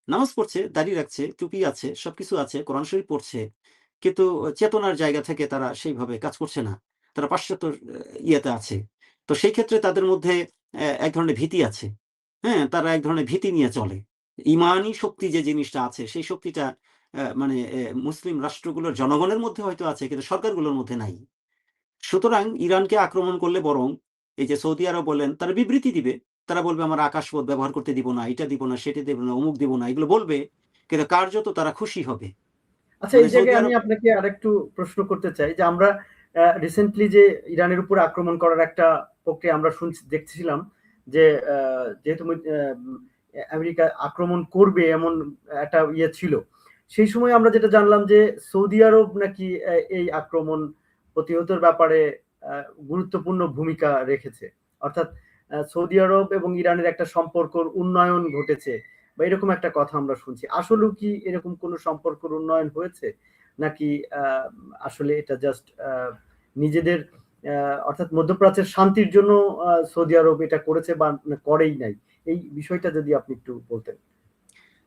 Speaker 2: নামাজ পড়ছে, দাড়ি রাখছে, টুপি আছে, সবকিছু আছে, কোরআন শরীফ পড়ছে। কিন্তু চেতনার জায়গা থেকে তারা সেইভাবে কাজ করছে না। তারা পাশ্চাত্য ইয়েতে আছে। তো সেই ক্ষেত্রে তাদের মধ্যে এক ধরনের ভীতি আছে। হ্যাঁ? তারা এক ধরনের ভীতি নিয়ে চলে। ইমানি শক্তি যে জিনিসটা আছে, সেই শক্তিটা মানে মুসলিম রাষ্ট্রগুলোর জনগণের মধ্যে হয়তো আছে, কিন্তু সরকারগুলোর মধ্যে নাই। সুতরাং ইরানকে আক্রমণ করলে বরং এই যে সৌদি আরব বললেন, তারা বিবৃতি দিবে। তারা বলবে আমরা আকাশপথ ব্যবহার করতে দিব না, এটা দিব না, সেটা দিব না, অমুক দিব না, এগুলো বলবে। কিন্তু কার্যত তারা খুশি হবে।
Speaker 1: আচ্ছা,
Speaker 2: মানে
Speaker 1: এই
Speaker 2: সৌদি
Speaker 1: জায়গায় আমি
Speaker 2: আরব
Speaker 1: আপনাকে আরেকটু প্রশ্ন করতে চাই যে আমরা রিসেন্টলি যে ইরানের উপর আক্রমণ করার একটা প্রক্রিয়া আমরা দেখছিলাম যে যেহেতু আমেরিকা আক্রমণ করবে এমন একটা ইয়ে ছিল, সেই সময় আমরা যেটা জানলাম যে সৌদি আরব নাকি এই আক্রমণ প্রতিহতের ব্যাপারে গুরুত্বপূর্ণ ভূমিকা রেখেছে। অর্থাৎ সৌদি আরব এবং ইরানের একটা সম্পর্কর উন্নয়ন ঘটেছে বা এরকম একটা কথা আমরা শুনছি। আসলেও কি এরকম কোনো সম্পর্কের উন্নয়ন হয়েছে, নাকি আসলে এটা জাস্ট নিজেদের অর্থাৎ মধ্যপ্রাচ্যের শান্তির জন্য সৌদি আরব এটা করেছে বা করেই নাই? এই বিষয়টা যদি আপনি একটু বলতেন।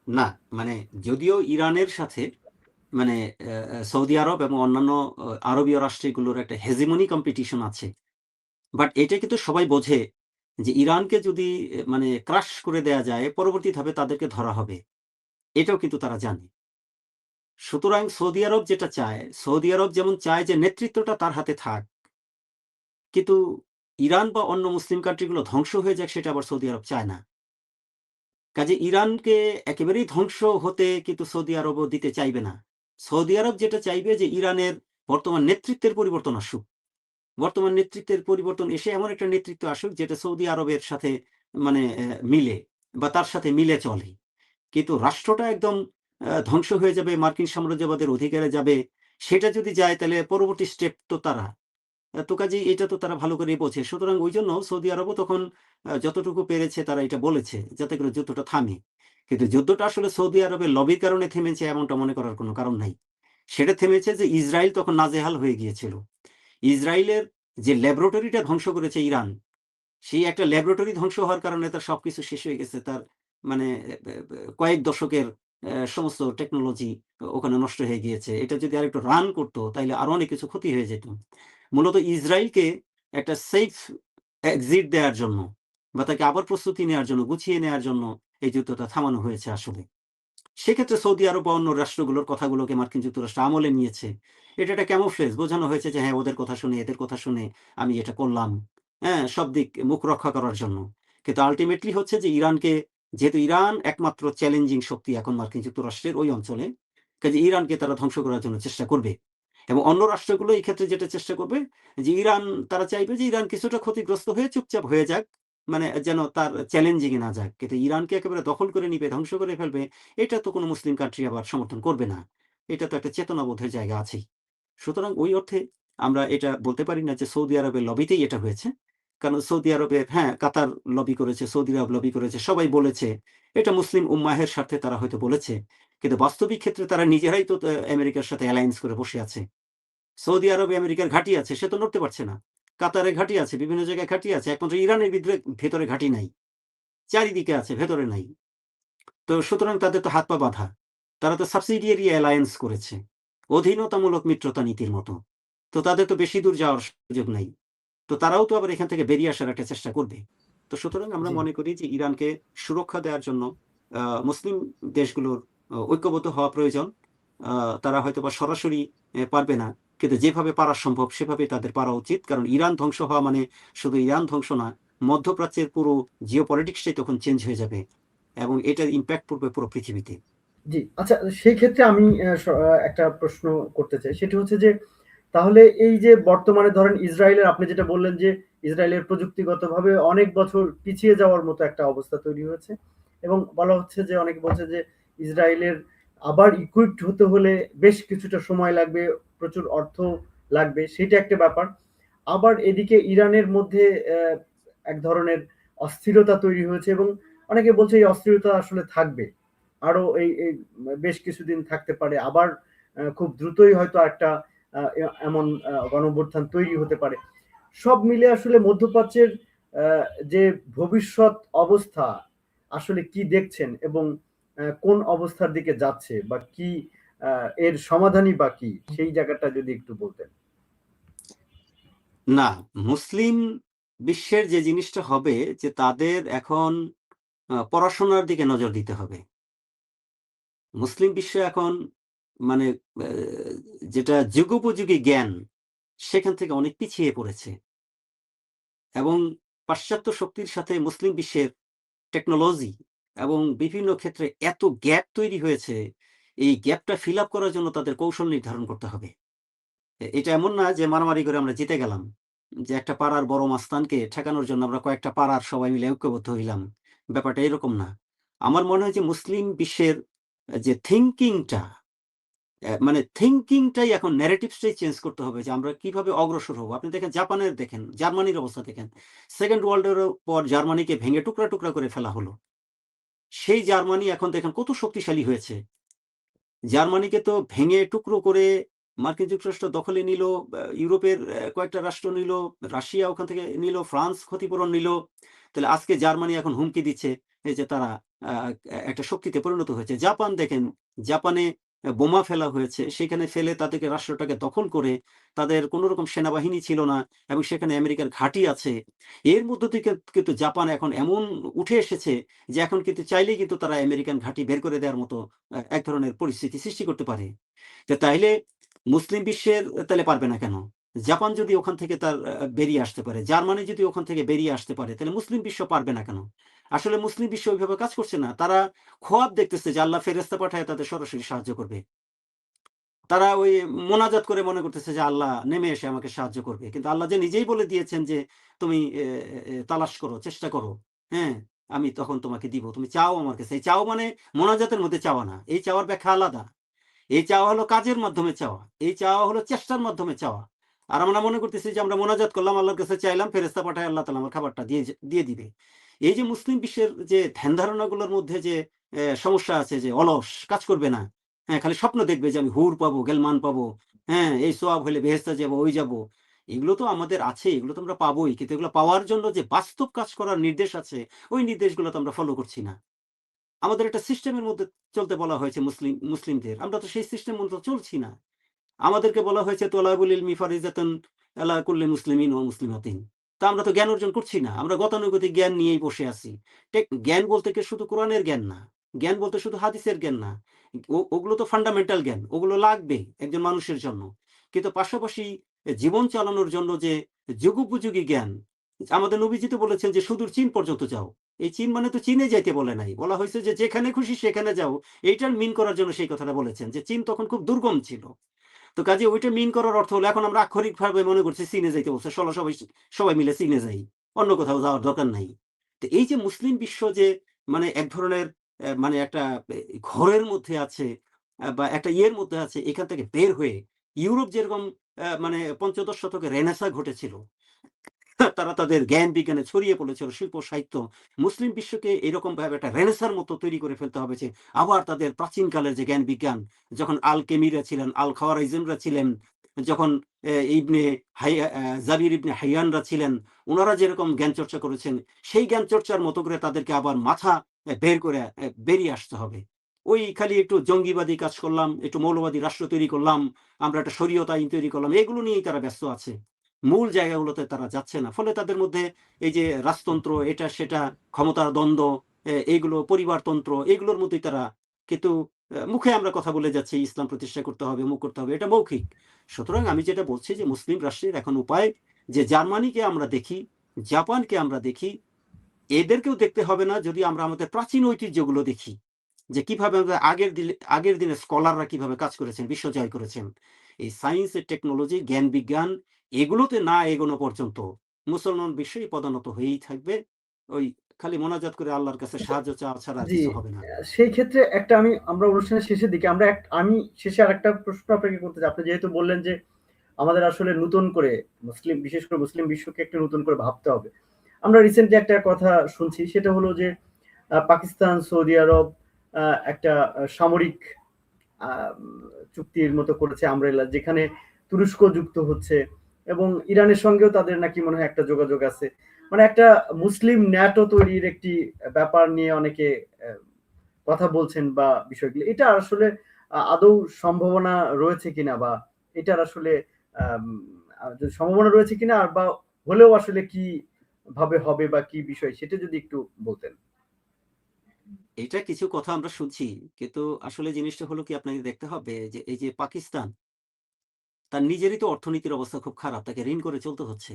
Speaker 2: না, মানে যদিও ইরানের সাথে মানে সৌদি আরব এবং অন্যান্য আরবীয় রাষ্ট্রগুলোর একটা হেজিমনি কম্পিটিশন আছে। বাট এটা কিন্তু সবাই বোঝে যে ইরানকে যদি মানে ক্রাশ করে দেয়া যায়, পরবর্তী ধাপে তাদেরকে ধরা হবে। এটাও কিন্তু তারা জানে। সুতরাং সৌদি আরব যেটা চায়, সৌদি আরব যেমন চায় যে নেতৃত্বটা তার হাতে থাক। কিন্তু ইরান বা অন্য মুসলিম কান্ট্রিগুলো ধ্বংস হয়ে যাক, সেটা আবার সৌদি আরব চায় না। কাজে ইরানকে একেবারেই ধ্বংস হতে কিন্তু সৌদি আরবও দিতে চাইবে না। সৌদি আরব যেটা চাইবে যে ইরানের বর্তমান নেতৃত্বের পরিবর্তন আসুক। বর্তমান নেতৃত্বের পরিবর্তন এসে এমন একটা নেতৃত্ব আসুক যেটা সৌদি আরবের সাথে মানে মিলে বা তার সাথে মিলে চলে। কিন্তু রাষ্ট্রটা একদম ধ্বংস হয়ে যাবে, মার্কিন সাম্রাজ্যবাদের অধিকারে যাবে, সেটা যদি যায় তাহলে পরবর্তী স্টেপ তো তারা। তো কাজেই এটা তো তারা ভালো করেই বোঝে। সুতরাং ঐজন্য সৌদি আরবও তখন যতটুকু পেরেছে তারা এটা বলেছে যাতে করে যুদ্ধটা থামে। কিন্তু যুদ্ধটা আসলে সৌদি আরবের লবির কারণে থেমেছে এমনটা মনে করার কোনো কারণ নাই। সেটা থেমেছে যে ইসরাইল তখন নাজেহাল হয়ে গিয়েছিল। ইসরাইলের যে ল্যাবরেটরিটা ধ্বংস করেছে ইরান, সেই একটা ল্যাবরেটরি ধ্বংস হওয়ার কারণে তার সবকিছু শেষ হয়ে গেছে। তার মানে কয়েক দশকের সমস্ত টেকনোলজি ওখানে নষ্ট হয়ে গিয়েছে। এটা যদি আরেকটু রান করত তাইলে আরো অনেক কিছু ক্ষতি হয়ে যেত। মূলত ইসরাইলকে একটা সেফ এক্সিট দেয়ার জন্য বা তাকে আবার প্রস্তুতি নেয়ার জন্য, গুছিয়ে নেয়ার জন্য এই যুদ্ধটা থামানো হয়েছে আসলে। সেক্ষেত্রে সৌদি আরব বা অন্য রাষ্ট্রগুলোর কথাগুলোকে মার্কিন যুক্তরাষ্ট্র আমলে নিয়েছে। এটা একটা ক্যামোফ্লেজ বোঝানো হয়েছে যে হ্যাঁ, ওদের কথা শুনে, এদের কথা শুনে আমি এটা করলাম। হ্যাঁ? সব দিক মুখ রক্ষা করার জন্য। কিন্তু আল্টিমেটলি হচ্ছে যে ইরানকে, যেহেতু ইরান একমাত্র চ্যালেঞ্জিং শক্তি এখন মার্কিন যুক্তরাষ্ট্রের ওই অঞ্চলে, কাজে ইরানকে তারা ধ্বংস করার জন্য চেষ্টা করবে। এবং অন্য রাষ্ট্রগুলো এই ক্ষেত্রে যেটা চেষ্টা করবে যে ইরান, তারা চাইবে যে ইরান কিছুটা ক্ষতিগ্রস্ত হয়ে চুপচাপ হয়ে যাক। মানে যেন তার চ্যালেঞ্জিং এ না যাক। কিন্তু ইরানকে একেবারে দখল করে নিবে, ধ্বংস করে ফেলবে, এটা তো কোনো মুসলিম কান্ট্রি আবার সমর্থন করবে না। এটা তো একটা চেতনাবোধের জায়গা আছেই। সুতরাং ওই অর্থে আমরা এটা বলতে পারি না যে সৌদি আরবের লবিতেই এটা হয়েছে। কারণ সৌদি আরবের, হ্যাঁ, কাতার লবি করেছে, সৌদি আরব লবি করেছে, সবাই বলেছে। এটা মুসলিম উম্মাহের স্বার্থে তারা হয়তো বলেছে। কিন্তু বাস্তবিক ক্ষেত্রে তারা নিজেরাই তো আমেরিকার সাথে অ্যালায়েন্স করে বসে আছে। সৌদি আরবে আমেরিকার ঘাঁটি আছে, সে তো নড়তে পারছে না। কাতারে ঘাঁটি আছে, বিভিন্ন জায়গায় ঘাঁটি আছে। একমাত্র ইরানের ভেতরে ঘাঁটি নাই। চারিদিকে আছে, ভেতরে নাই। তো সুতরাং তাদের তো হাত পা বাঁধা। তারা তো সাবসিডিয়ারি অ্যালায়েন্স করেছে। অধীনতামূলক মিত্রতা নীতির মতো। তো তাদের তো বেশি দূর যাওয়ার সুযোগ নাই। তো তারাও তো আবার এখান থেকে বেরিয়ে আসার একটা চেষ্টা করবে। তো সুতরাং আমরা
Speaker 1: জি।
Speaker 2: মনে করি যে ইরানকে সুরক্ষা দেওয়ার জন্য মুসলিম দেশগুলোর ঐক্যবদ্ধ হওয়া প্রয়োজন। আ তারা হয়তোবা সরাসরি পারবে না। কিন্তু যেভাবে পারা সম্ভব সেভাবে তাদের পারা উচিত। কারণ ইরান ধ্বংস হওয়া মানে শুধু ইরান ধ্বংস না, মধ্যপ্রাচ্যের পুরো জিওপলিটিক্স টাই তখন চেঞ্জ হয়ে যাবে। এবং এটার ইমপ্যাক্ট পড়বে পুরো পৃথিবীতে।
Speaker 1: জি, আচ্ছা, সেই ক্ষেত্রে আমি একটা প্রশ্ন করতে চাই। সেটি হচ্ছে যে তাহলে এই যে বর্তমানে ধরেন ইসরায়েলের, আপনি যেটা বললেন যে ইসরায়েলের প্রযুক্তিগতভাবে অনেক বছর পিছিয়ে যাওয়ার মতো একটা অবস্থা তৈরি হয়েছে এবং বলা হচ্ছে যে অনেকে বলছে যে ইসরায়েলের আবার ইকুইপড হতে হলে বেশ কিছুটা সময় লাগবে, প্রচুর অর্থ লাগবে, সেটা একটা ব্যাপার। আবার এদিকে ইরানের মধ্যে এক ধরনের অস্থিরতা তৈরি হয়েছে, এবং অনেকে বলছে এই অস্থিরতা আসলে থাকবে আরো, এই বেশ কিছুদিন থাকতে পারে, আবার খুব দ্রুতই হয়তো একটা এমন গণঅভ্যুত্থান তৈরি হতে পারে। সব মিলে আসলে মধ্যপ্রাচ্যের যে ভবিষ্যৎ অবস্থা আসলে কি দেখছেন, এবং কোন অবস্থার দিকে যাচ্ছে, বা কি এর সমাধানই বা কি, সেই জায়গাটা যদি একটু বলতেন।
Speaker 2: না, মুসলিম বিশ্বের যে জিনিসটা হবে যে তাদের এখন পড়াশোনার দিকে নজর দিতে হবে। মুসলিম বিশ্ব এখন মানে যেটা যুগোপযোগী জ্ঞান সেখান থেকে অনেক পিছিয়ে পড়েছে, এবং পাশ্চাত্য শক্তির সাথে মুসলিম বিশ্বের টেকনোলজি এবং বিভিন্ন ক্ষেত্রে এত গ্যাপ তৈরি হয়েছে, এই গ্যাপটা ফিল আপ করার জন্য তাদের কৌশল নির্ধারণ করতে হবে। এটা এমন না যে মারামারি করে আমরা জিতে গেলাম। যে একটা পাড়ার বড় মাস্তানকে ঠেকানোর জন্য আমরা কয়েকটা পাড়ার সবাই মিলে ঐক্যবদ্ধ হইলাম। ব্যাপারটা এরকম না। আমার মনে হয় যে মুসলিম বিশ্বের যে থিংকিংটা, মানে থিংকিংটাই এখন ন্যারেটিভসটাই চেঞ্জ করতে হবে যে আমরা কিভাবে অগ্রসর হব। আপনি দেখেন জাপানের দেখেন, জার্মানির অবস্থা দেখেন। 2nd ওয়ার্ল্ড এর পর জার্মানিকে ভেঙে টুকরা, টুকরা করে ফেলা হলো। সেই জার্মানি এখন দেখেন কত শক্তিশালী হয়েছে। জার্মানিকে তো ভেঙে টুকরো করে মার্কিন যুক্তরাষ্ট্র দখলে নিল, ইউরোপের কয়েকটা রাষ্ট্র নিল, রাশিয়া ওখান থেকে নিল, ফ্রান্স ক্ষতিপূরণ নিল। তাহলে আজকে জার্মানি এখন হুমকি দিচ্ছে এই যে তারা আ একটা শক্তিতে পরিণত হয়েছে। জাপান দেখেন, জাপানে বোমা ফেলা হয়েছে। সেখানে ফেলে তাদেরকে রাষ্ট্রটাকে দখল করে তাদের কোন রকম সেনাবাহিনী ছিল না, এবং সেখানে আমেরিকার ঘাঁটি আছে। এর মধ্য থেকে কিন্তু জাপান এখন এমন উঠে এসেছে যে এখন কিন্তু চাইলেই কিন্তু তারা আমেরিকান ঘাঁটি বের করে দেওয়ার মতো এক ধরনের পরিস্থিতি সৃষ্টি করতে পারে। তো তাইলে মুসলিম বিশ্বের তাইলে পারবে না কেন? জাপান যদি ওখান থেকে তার বেরিয়ে আসতে পারে, জার্মানি যদি ওখান থেকে বেরিয়ে আসতে পারে, তাহলে মুসলিম বিশ্ব পারবে না কেন? আসলে মুসলিম বিশ্ব ওইভাবে কাজ করছে না। তারা খোয়াব দেখতেছে যে আল্লাহ ফেরেশতা পাঠায় তাদের সরাসরি সাহায্য করবে। তারা ওই মোনাজাত করে মনে করতেছে যে আল্লাহ নেমে এসে আমাকে সাহায্য করবে। কিন্তু আল্লাহ যে নিজেই বলে দিয়েছেন যে, "তুমি তালাশ করো, চেষ্টা করো। হ্যাঁ? আমি তখন তোমাকে দিব। তুমি চাও আমার কাছে।" এই চাও মানে মোনাজাতের মধ্যে চাওয়া না। এই চাওয়ার ব্যাখ্যা আলাদা। এই চাওয়া হলো কাজের মাধ্যমে চাওয়া। এই চাওয়া হলো চেষ্টার মাধ্যমে চাওয়া। আর আমরা মনে করতেছি যে আমরা মোনাজাত করলাম, আল্লাহর কাছে চাইলাম, ফেরেশতা পাঠায় আল্লাহ তাআলা আমার খাবারটা দিয়ে দিবে। এই যে মুসলিম বিশ্বের যে ধ্যান ধারণাগুলোর মধ্যে যে সমস্যা আছে, যে অলস, কাজ করবে না। হ্যাঁ, খালি স্বপ্ন দেখবে যে আমি হুর পাবো, গেলমান পাবো। হ্যাঁ, এই সোয়াব হইলে বেহেশতে যাবো, ওই যাবো। এগুলো তো আমাদের আছে, এগুলো তো আমরা পাবোই। কিন্তু এগুলো পাওয়ার জন্য যে বাস্তব কাজ করার নির্দেশ আছে, ওই নির্দেশগুলো তো আমরা ফলো করছি না। আমাদের একটা সিস্টেমের মধ্যে চলতে বলা হয়েছে মুসলিমদের। আমরা তো সেই সিস্টেম মতো চলছি না। আমাদেরকে বলা হয়েছে তোলাবুল ইলমি ফারিজাতুন আলা কুল্লি মুসলিমিন ওয়া মুসলিমাতিন। তা আমরা তো জ্ঞান অর্জন করছি না। আমরা গতানুগতিক জ্ঞান নিয়েই বসে আছি। জ্ঞান বলতে কি শুধু কোরআনের জ্ঞান না। জ্ঞান বলতে শুধু হাদিসের জ্ঞান না। ওগুলো তো ফান্ডামেন্টাল জ্ঞান। ওগুলো লাগবে একজন মানুষের জন্য। কিন্তু পাশাপাশি জীবন চালানোর জন্য যে যুগোপযোগী জ্ঞান, আমাদের নবীজি তো বলেছেন যে সুদূর চীন পর্যন্ত যাও। এই চীন মানে তো চীনে যাইতে বলে নাই। বলা হয়েছে যে যেখানে খুশি সেখানে যাও। এইটার মিন করার জন্য সেই কথাটা বলেছেন যে চীন তখন খুব দুর্গম ছিল। তো কাজে ওইটা মিন করার অর্থ হলো এখন আমরা আক্ষরিকভাবে মনে করছি চীনে যাইতে বলছে। চলো সবাই মিলে চীনে যাই। অন্য কোথাও যাওয়ার দরকার নাই। তো এই যে মুসলিম বিশ্ব যে মানে এক ধরনের মানে একটা ঘোরের মধ্যে আছে, বা একটা ইয়ের মধ্যে আছে, এখান থেকে বের হয়ে ইউরোপ যেরকম মানে পঞ্চদশ শতকে রেনেসাঁ ঘটেছিল। তারা তাদের জ্ঞান বিজ্ঞানে ছড়িয়ে পড়েছিল, শিল্প সাহিত্য। মুসলিম বিশ্বকে এরকম ভাবে একটা রেনেসাঁর মতো তৈরি করে ফেলতে হবে যে আবার তাদের প্রাচীনকালের যে জ্ঞান বিজ্ঞান, যখন আল কেমিরা ছিলেন, আল খাওয়ারিজমরা ছিলেন, যখন ইবনে জাবির ইবনে হাইয়ানরা ছিলেন, উনারা যেরকম জ্ঞান চর্চা করেছেন, সেই জ্ঞান চর্চার মতো করে তাদেরকে আবার মাথা বের করে বেরিয়ে আসতে হবে। ওই খালি একটু জঙ্গিবাদী কাজ করলাম, একটু মৌলবাদী রাষ্ট্র তৈরি করলাম, আমরা একটা শরীয়ত আইন তৈরি করলাম, এগুলো নিয়েই তারা ব্যস্ত আছে। মূল জায়গাগুলোতে তারা যাচ্ছে না। ফলে তাদের মধ্যে এই যে রাজতন্ত্র, এটা সেটা, ক্ষমতার দ্বন্দ্ব, এইগুলো পরিবারতন্ত্র, এগুলোর মধ্যেই তারা কিন্তু মুখে আমরা কথা বলে যাচ্ছি ইসলাম প্রতিষ্ঠা করতে হবে, অমুক করতে হবে। এটা মৌখিক। সুতরাং আমি যেটা বলছি যে মুসলিম রাষ্ট্রের এখন উপায় যে জার্মানিকে আমরা দেখি, জাপানকে আমরা দেখি, এদেরকেও দেখতে হবে না যদি আমরা আমাদের প্রাচীন ঐতিহ্যগুলো দেখি। যে কিভাবে আমরা আগের দিনে স্কলাররা কিভাবে কাজ করেছেন, বিশ্ব জয় করেছেন। এই সায়েন্স এর টেকনোলজি, জ্ঞান বিজ্ঞান, এগুলোতে না এগোনো পর্যন্ত মুসলমান বিশ্বই পদানত হয়েই থাকবে। ওই খালি মোনাজাত করে আল্লাহর কাছে সাহায্য চাওয়া ছাড়া আর
Speaker 1: জি,
Speaker 2: কিছু হবে না।
Speaker 1: সেই ক্ষেত্রে একটা আমরা অনুষ্ঠানের শেষের দিকে আমি শেষে আরেকটা প্রশ্ন আপনাকে করতে চাই। আপনি যেহেতু বললেন যে আমাদের আসলে নতুন করে বিশেষ করে মুসলিম বিশ্বকে একটা নতুন করে ভাবতে হবে। আমরা রিসেন্টলি একটা কথা শুনছি, সেটা হলো যে পাকিস্তান, সৌদি আরব একটা সামরিক চুক্তির মতো করেছে আমব্রেলা, যেখানে তুরস্ক যুক্ত হচ্ছে এবং ইরানের সঙ্গেও তাদের নাকি মনে হয় একটা যোগাযোগ আছে। মানে একটা মুসলিম ন্যাটো তৈরির একটি ব্যাপার নিয়ে অনেকে কথা বলছেন বা বিষয়গুলো, এটা আসলে আদৌ সম্ভাবনা রয়েছে কিনা, বা এটার আসলে সম্ভাবনা রয়েছে কিনা, আর বা হলেও আসলে কি ভাবে হবে বা কি বিষয়, সেটা যদি একটু বলতেন।
Speaker 2: এটা কিছু কথা আমরা শুনছি। কিন্তু আসলে জিনিসটা হলো কি, আপনাকে দেখতে হবে যে এই যে পাকিস্তান, তার নিজেরই তো অর্থনীতির অবস্থা খুব খারাপ। তাকে ঋণ করে চলতে হচ্ছে।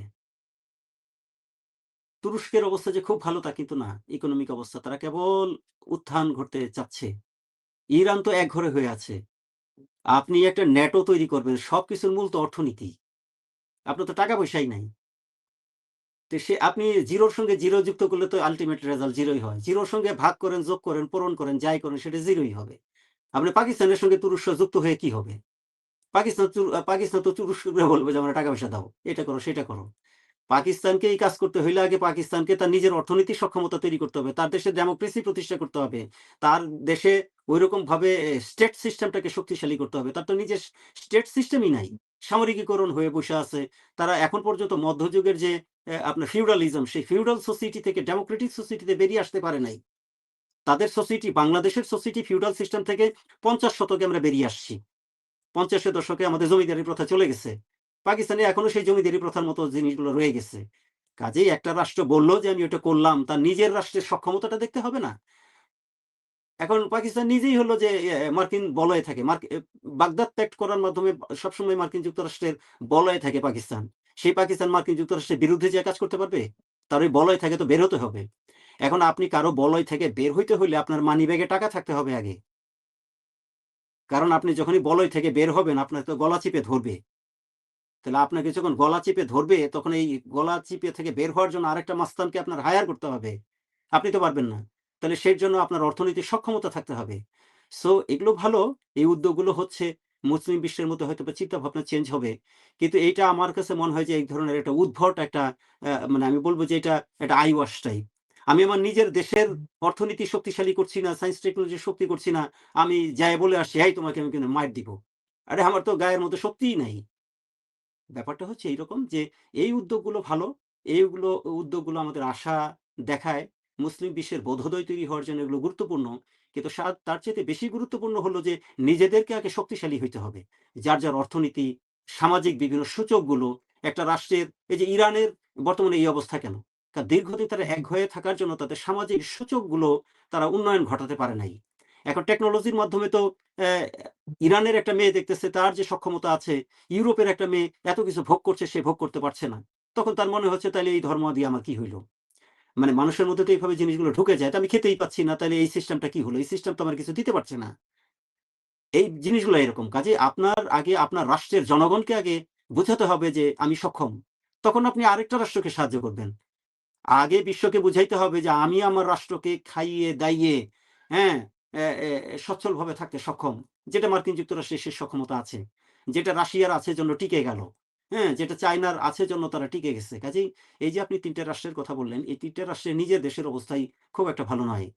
Speaker 2: তুরস্কের অবস্থা যে খুব ভালো তা কিন্তু না। ইকোনমিক অবস্থা তারা কেবল উত্থান ঘটতে চাচ্ছে। ইরান তো একঘরে হয়ে আছে। আপনি একটা ন্যাটো তৈরি করবেন। সবকিছুর মূল তো অর্থনীতি। আপনার তো টাকা পয়সাই নাই। তো আপনি 0 র সঙ্গে 0 যুক্ত করলে তো আল্টিমেট রেজাল্ট 0 ই হয়। 0 র সঙ্গে ভাগ করেন, যোগ করেন, পূরণ করেন, যাই করেন সেটা 0 ই হবে। আপনি পাকিস্তানের সঙ্গে তুরস্ক যুক্ত হয়ে কি হবে? পাকিস্তান তো তুরস্ককে বলবে যে, "আমরা টাকা পয়সা দাও। এটা করো, সেটা করো।" পাকিস্তানকে এই কাজ করতে হইলে আগে পাকিস্তানকে তার নিজের অর্থনৈতিক সক্ষমতা তৈরি করতে হবে। তার দেশে ডেমোক্রেসি প্রতিষ্ঠা করতে হবে। তার দেশে ঐরকমভাবে স্টেট সিস্টেমটাকে শক্তিশালী করতে হবে। তার তো নিজের স্টেট সিস্টেমই নাই। সামরিকীকরণ হয়ে বসে আছে। তারা এখন পর্যন্ত মধ্যযুগের যে আপনার ফিউডালিজম, সেই ফিউডাল সোসাইটি থেকে ডেমোক্রেটিক সোসাইটিতে বেরিয়ে আসতে পারে নাই। তাদের সোসাইটি, বাংলাদেশের সোসাইটি ফিউডাল সিস্টেম থেকে ৫০ শতকে আমরা বেরিয়ে আসছি। ৫০ এর দশকে আমাদের জমিদারি প্রথা চলে গেছে। পাকিস্তানে এখনো সেই জমিদারি প্রথার মতো জিনিসগুলো রয়ে গেছে। কাজেই একটা রাষ্ট্র বলল যে আমি ওটা করলাম, তার নিজের রাষ্ট্রের সক্ষমতাটা দেখতে হবে না? এখন পাকিস্তান নিজেই হলো যে মার্কিন বলয়ে থাকে। বাগদাদ প্যাক্ট করার মাধ্যমে সবসময় মার্কিন যুক্তরাষ্ট্রের বলয়ে থাকে পাকিস্তান। সেই পাকিস্তান মার্কিন যুক্তরাষ্ট্রের বিরুদ্ধে যেয়ে কাজ করতে পারবে? তার ওই বলয় থেকে তো বের হতে হবে। এখন আপনি কারো বলয় থেকে বের হইতে হইলে আপনার মানিব্যাগে টাকা থাকতে হবে আগে। কারণ আপনি যখনই বলয় থেকে বের হবেন, আপনার তো গলা চিপে ধরবে। তাহলে আপনাকে যখন গলা চিপে ধরবে, তখন এই গলা চিপে থেকে বের হওয়ার জন্য আরেকটা মাস্তানকে আপনার হায়ার করতে হবে। আপনি তো পারবেন না। তাহলে সেই জন্য আপনার অর্থনৈতিক সক্ষমতা থাকতে হবে। সো এগুলো ভালো। এই উদ্যোগগুলো হচ্ছে, মুসলিম বিশ্বের মধ্যে হয়তোবা চিন্তাভাবনা চেঞ্জ হবে। কিন্তু এইটা আমার কাছে মনে হয় যে এই ধরনের একটা উদ্ভট একটা মানে আমি বলব যে এটা একটা আই ওয়াশ টাইপ। আমি আমার নিজের দেশের অর্থনীতি শক্তিশালী করছি না, সায়েন্স টেকনোলজি শক্তি করছি না। আমি যায়ে বলে আসছি, "এই তোমাকে আমি কিন্তু মাইর দিব।" আরে আমার তো গায়ের মধ্যে শক্তিই নাই। ব্যাপারটা হচ্ছে এইরকম যে এই উদ্যোগগুলো ভালো। এইগুলো উদ্যোগগুলো আমাদের আশা দেখায়। মুসলিম বিশ্বের বোধোদয় তৈরি হওয়ার জন্য এগুলো গুরুত্বপূর্ণ। কিন্তু তার চাইতে বেশি গুরুত্বপূর্ণ হলো যে নিজেদেরকে আগে শক্তিশালী হইতে হবে। যার অর্থনীতি, সামাজিক বিভিন্ন সূচকগুলো একটা রাষ্ট্রের, এই যে ইরানের বর্তমানে এই অবস্থা কেন? কারণ দীর্ঘদিন তারা এক হয়ে থাকার জন্য তাদের সামাজিক সূচকগুলো তারা উন্নয়ন ঘটাতে পারে নাই। এখন টেকনোলজির মাধ্যমে তো অ্যা ইরানের একটা মেয়ে দেখতেছে তার যে সক্ষমতা আছে, ইউরোপের একটা মেয়ে এত কিছু ভোগ করছে, সে ভোগ করতে পারছে না। তখন তার মনে হচ্ছে তাইলে এই ধর্ম দিয়ে আমার কি হইল? মানে মানুষের মধ্যে তো এইভাবে জিনিসগুলো ঢুকে যায়। তো আমি খেতেই পাচ্ছি না, তাইলে এই সিস্টেমটা কি হলো? এই সিস্টেম তো আমার কিছু দিতে পারছে না। এই জিনিসগুলো এরকম। কাজেই আপনার আগে আপনার রাষ্ট্রের জনগণকে আগে বুঝাতে হবে যে আমি সক্ষম। তখন আপনি আরেকটা রাষ্ট্রকে সাহায্য করবেন। আগে বিশ্বকে বুঝাইতে হবে যে আমি আমার রাষ্ট্রকে খাইয়ে দাইয়ে, হ্যাঁ? এ এ সচ্ছলভাবে থাকতে সক্ষম। যেটা মার্কিন যুক্তরাষ্ট্রের সে সক্ষমতা আছে। যেটা রাশিয়ার আছে জন্য টিকে গেল। হ্যাঁ? যেটা চায়নার আছে জন্য তারা টিকে গেছে। কাজেই এই যে আপনি ৩ টে রাষ্ট্রের কথা বললেন, এই ৩ টে রাষ্ট্রের নিজের দেশের অবস্থাই খুব একটা ভালো নয়।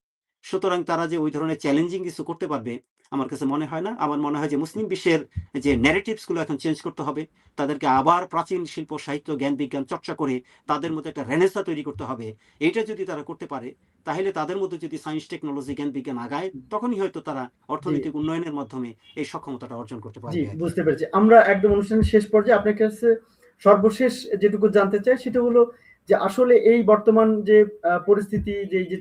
Speaker 2: সুতরাং তারা যে ওই ধরনের চ্যালেঞ্জিং কিছু করতে পারবে, আমার কাছে মনে হয় না। আমার মনে হয় যে মুসলিম বিশ্বের যে ন্যারেটিভস গুলো এখন চেঞ্জ করতে হবে। তাদেরকে আবার প্রাচীন শিল্প, সাহিত্য, জ্ঞান, বিজ্ঞান চর্চা করে তাদের মধ্যে একটা রেনেসাঁ তৈরি করতে হবে। এইটা যদি তারা করতে পারে, তাহলে তাদের মধ্যে যদি সায়েন্স, টেকনোলজি, জ্ঞান, বিজ্ঞান আগায়, তখনই হয়তো তারা
Speaker 1: জি,
Speaker 2: অর্থনৈতিক উন্নয়নের মাধ্যমে এই সক্ষমতাটা অর্জন করতে
Speaker 1: জি,
Speaker 2: পারবে আরকি।
Speaker 1: বুঝতে পেরেছি। আমরা একদম অনুষ্ঠানের শেষ পর্যায়ে আপনার কাছে সর্বশেষ যেটুকু জানতে চাই, সেটা হলো যে আসলে এই বর্তমান যে পরিস্থিতি, যে এই যে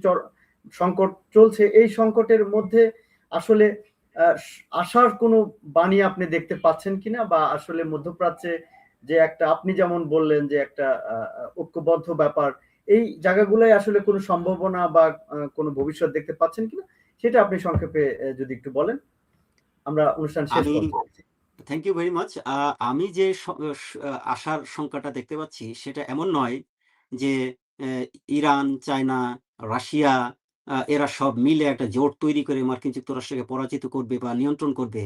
Speaker 1: সংকট চলছে, এই সংকটের মধ্যে আসলে আশার কোনো বাণী আপনি দেখতে পাচ্ছেন কিনা, বা আসলে মধ্যপ্রাচ্যে যে একটা, আপনি যেমন বললেন যে একটা ঐক্যবদ্ধ ব্যাপার, এই জায়গাগুলোয় আসলে কোনো সম্ভাবনা বা কোনো ভবিষ্যৎ দেখতে পাচ্ছেন কিনা, সেটা আপনি সংক্ষেপে যদি একটু বলেন, আমরা অনুষ্ঠান শেষ
Speaker 2: আমি
Speaker 1: করব।
Speaker 2: Thank you very much. আমি যে আশার সংখ্যাটা দেখতে পাচ্ছি সেটা এমন নয় যে অ্যা ইরান, চায়না, রাশিয়া এরা সব মিলে একটা জোট তৈরি করে মার্কিন যুক্তরাষ্ট্রকে পরাজিত করবে বা নিয়ন্ত্রণ করবে।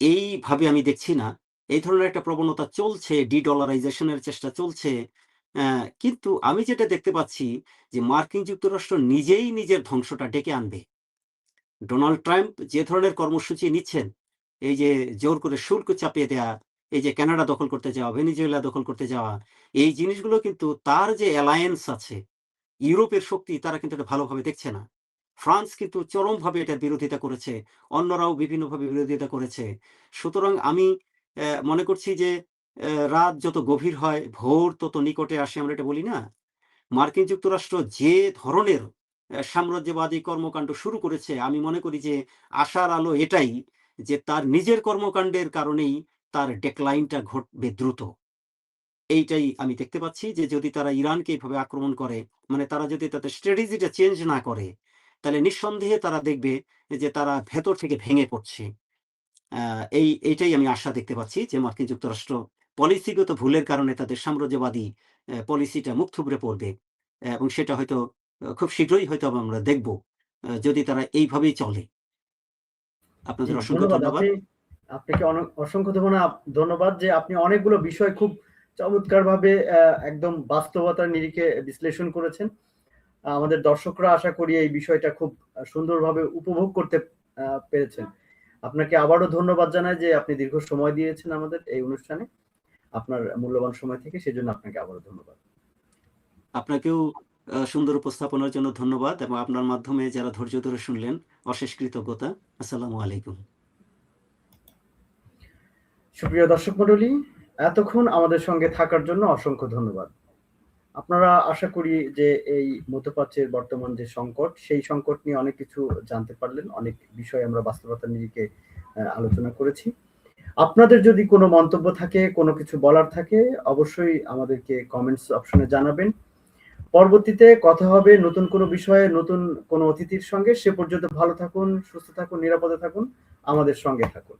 Speaker 2: এইভাবে আমি দেখছি না। এই ধরনের একটা প্রবণতা চলছে, ডি-ডলারাইজেশন এর চেষ্টা চলছে। কিন্তু আমি যেটা দেখতে পাচ্ছি যে মার্কিন যুক্তরাষ্ট্র নিজেই নিজের ধ্বংসটা ডেকে আনবে। ডোনাল্ড ট্রাম্প যে ধরনের কর্মসূচি নিচ্ছেন, এই যে জোর করে শুল্ক চাপিয়ে দেয়া, এই যে কানাডা দখল করতে যাওয়া, ভেনিজুয়েলা দখল করতে যাওয়া, এই জিনিসগুলো কিন্তু তার যে অ্যালায়েন্স আছে, ইউরোপের শক্তি তারা কিন্তু এটা ভালোভাবে দেখছে না। ফ্রান্স কিন্তু চরমভাবে এটার বিরোধিতা করেছে। অন্যরাও বিভিন্নভাবে বিরোধিতা করেছে। সুতরাং আমি মনে করছি যে রাত যত গভীর হয়, ভোর তত নিকটে আসে আমরা এটা বলি না? মার্কিন যুক্তরাষ্ট্র যে ধরনের সাম্রাজ্যবাদী কর্মকাণ্ড শুরু করেছে, আমি মনে করি যে আশার আলো এটাই যে তার নিজের কর্মকাণ্ডের কারণেই তার ডেক্লাইনটা ঘটবে দ্রুত। এইটাই আমি দেখতে পাচ্ছি যে যদি তারা ইরানকে এভাবে আক্রমণ করে, মানে তারা যদি তাদের স্ট্র্যাটেজিটা চেঞ্জ না করে, তাহলে নিঃসন্দেহে তারা দেখবে যে তারা ভেতর থেকে ভেঙে পড়ছে। এইটাই আমি আশা দেখতে পাচ্ছি যে মার্কিন যুক্তরাষ্ট্র পলিসিগত ভুলের কারণে তাদের সাম্রাজ্যবাদী পলিসিটা মুখ থুবড়ে পড়বে এবং সেটা হয়তো খুব শীঘ্রই হয়তো আমরা দেখব যদি তারা এইভাবেই চলে।
Speaker 1: জি,
Speaker 2: আপনাদের অসংখ্য
Speaker 1: ধন্যবাদ।
Speaker 2: ধন্যবাদ।
Speaker 1: আপনাকে অনেক অসংখ্য ধন্যবাদ যে আপনি অনেকগুলো বিষয় খুব চমৎকারভাবে একদম বাস্তবতার নিরিখে বিশ্লেষণ করেছেন। আমাদের দর্শকরা আশা করি এই বিষয়টা খুব সুন্দরভাবে উপভোগ করতে পেরেছেন। আপনাকে আবারও ধন্যবাদ জানাই যে আপনি দীর্ঘ সময় দিয়েছেন আমাদের এই অনুষ্ঠানে। আপনার মূল্যবান সময় থেকে সেজন্য আপনাকে আবারও ধন্যবাদ।
Speaker 2: আপনাকেও সুন্দর উপস্থাপনার জন্য ধন্যবাদ এবং আপনার মাধ্যমে যারা ধৈর্য ধরে শুনলেন অশেষ কৃতজ্ঞতা। আসসালামু আলাইকুম।
Speaker 1: সুপ্রিয় দর্শক মণ্ডলী, এতক্ষণ আমাদের সঙ্গে থাকার জন্য অসংখ্য ধন্যবাদ। আপনারা আশা করি যে এই মধ্যপ্রাচ্যের বর্তমান যে সংকট, সেই সংকট নিয়ে অনেক কিছু জানতে পারলেন। অনেক বিষয় আমরা বাস্তবতার নিরিখে আলোচনা করেছি। আপনাদের যদি কোনো মন্তব্য থাকে, কোনো কিছু বলার থাকে, অবশ্যই আমাদেরকে কমেন্টস অপশনে জানাবেন। পরবর্তীতে কথা হবে নতুন কোনো বিষয়ে, নতুন কোনো অতিথির সঙ্গে। সে পর্যন্ত ভালো থাকুন, সুস্থ থাকুন, নিরাপদে থাকুন, আমাদের সঙ্গে থাকুন।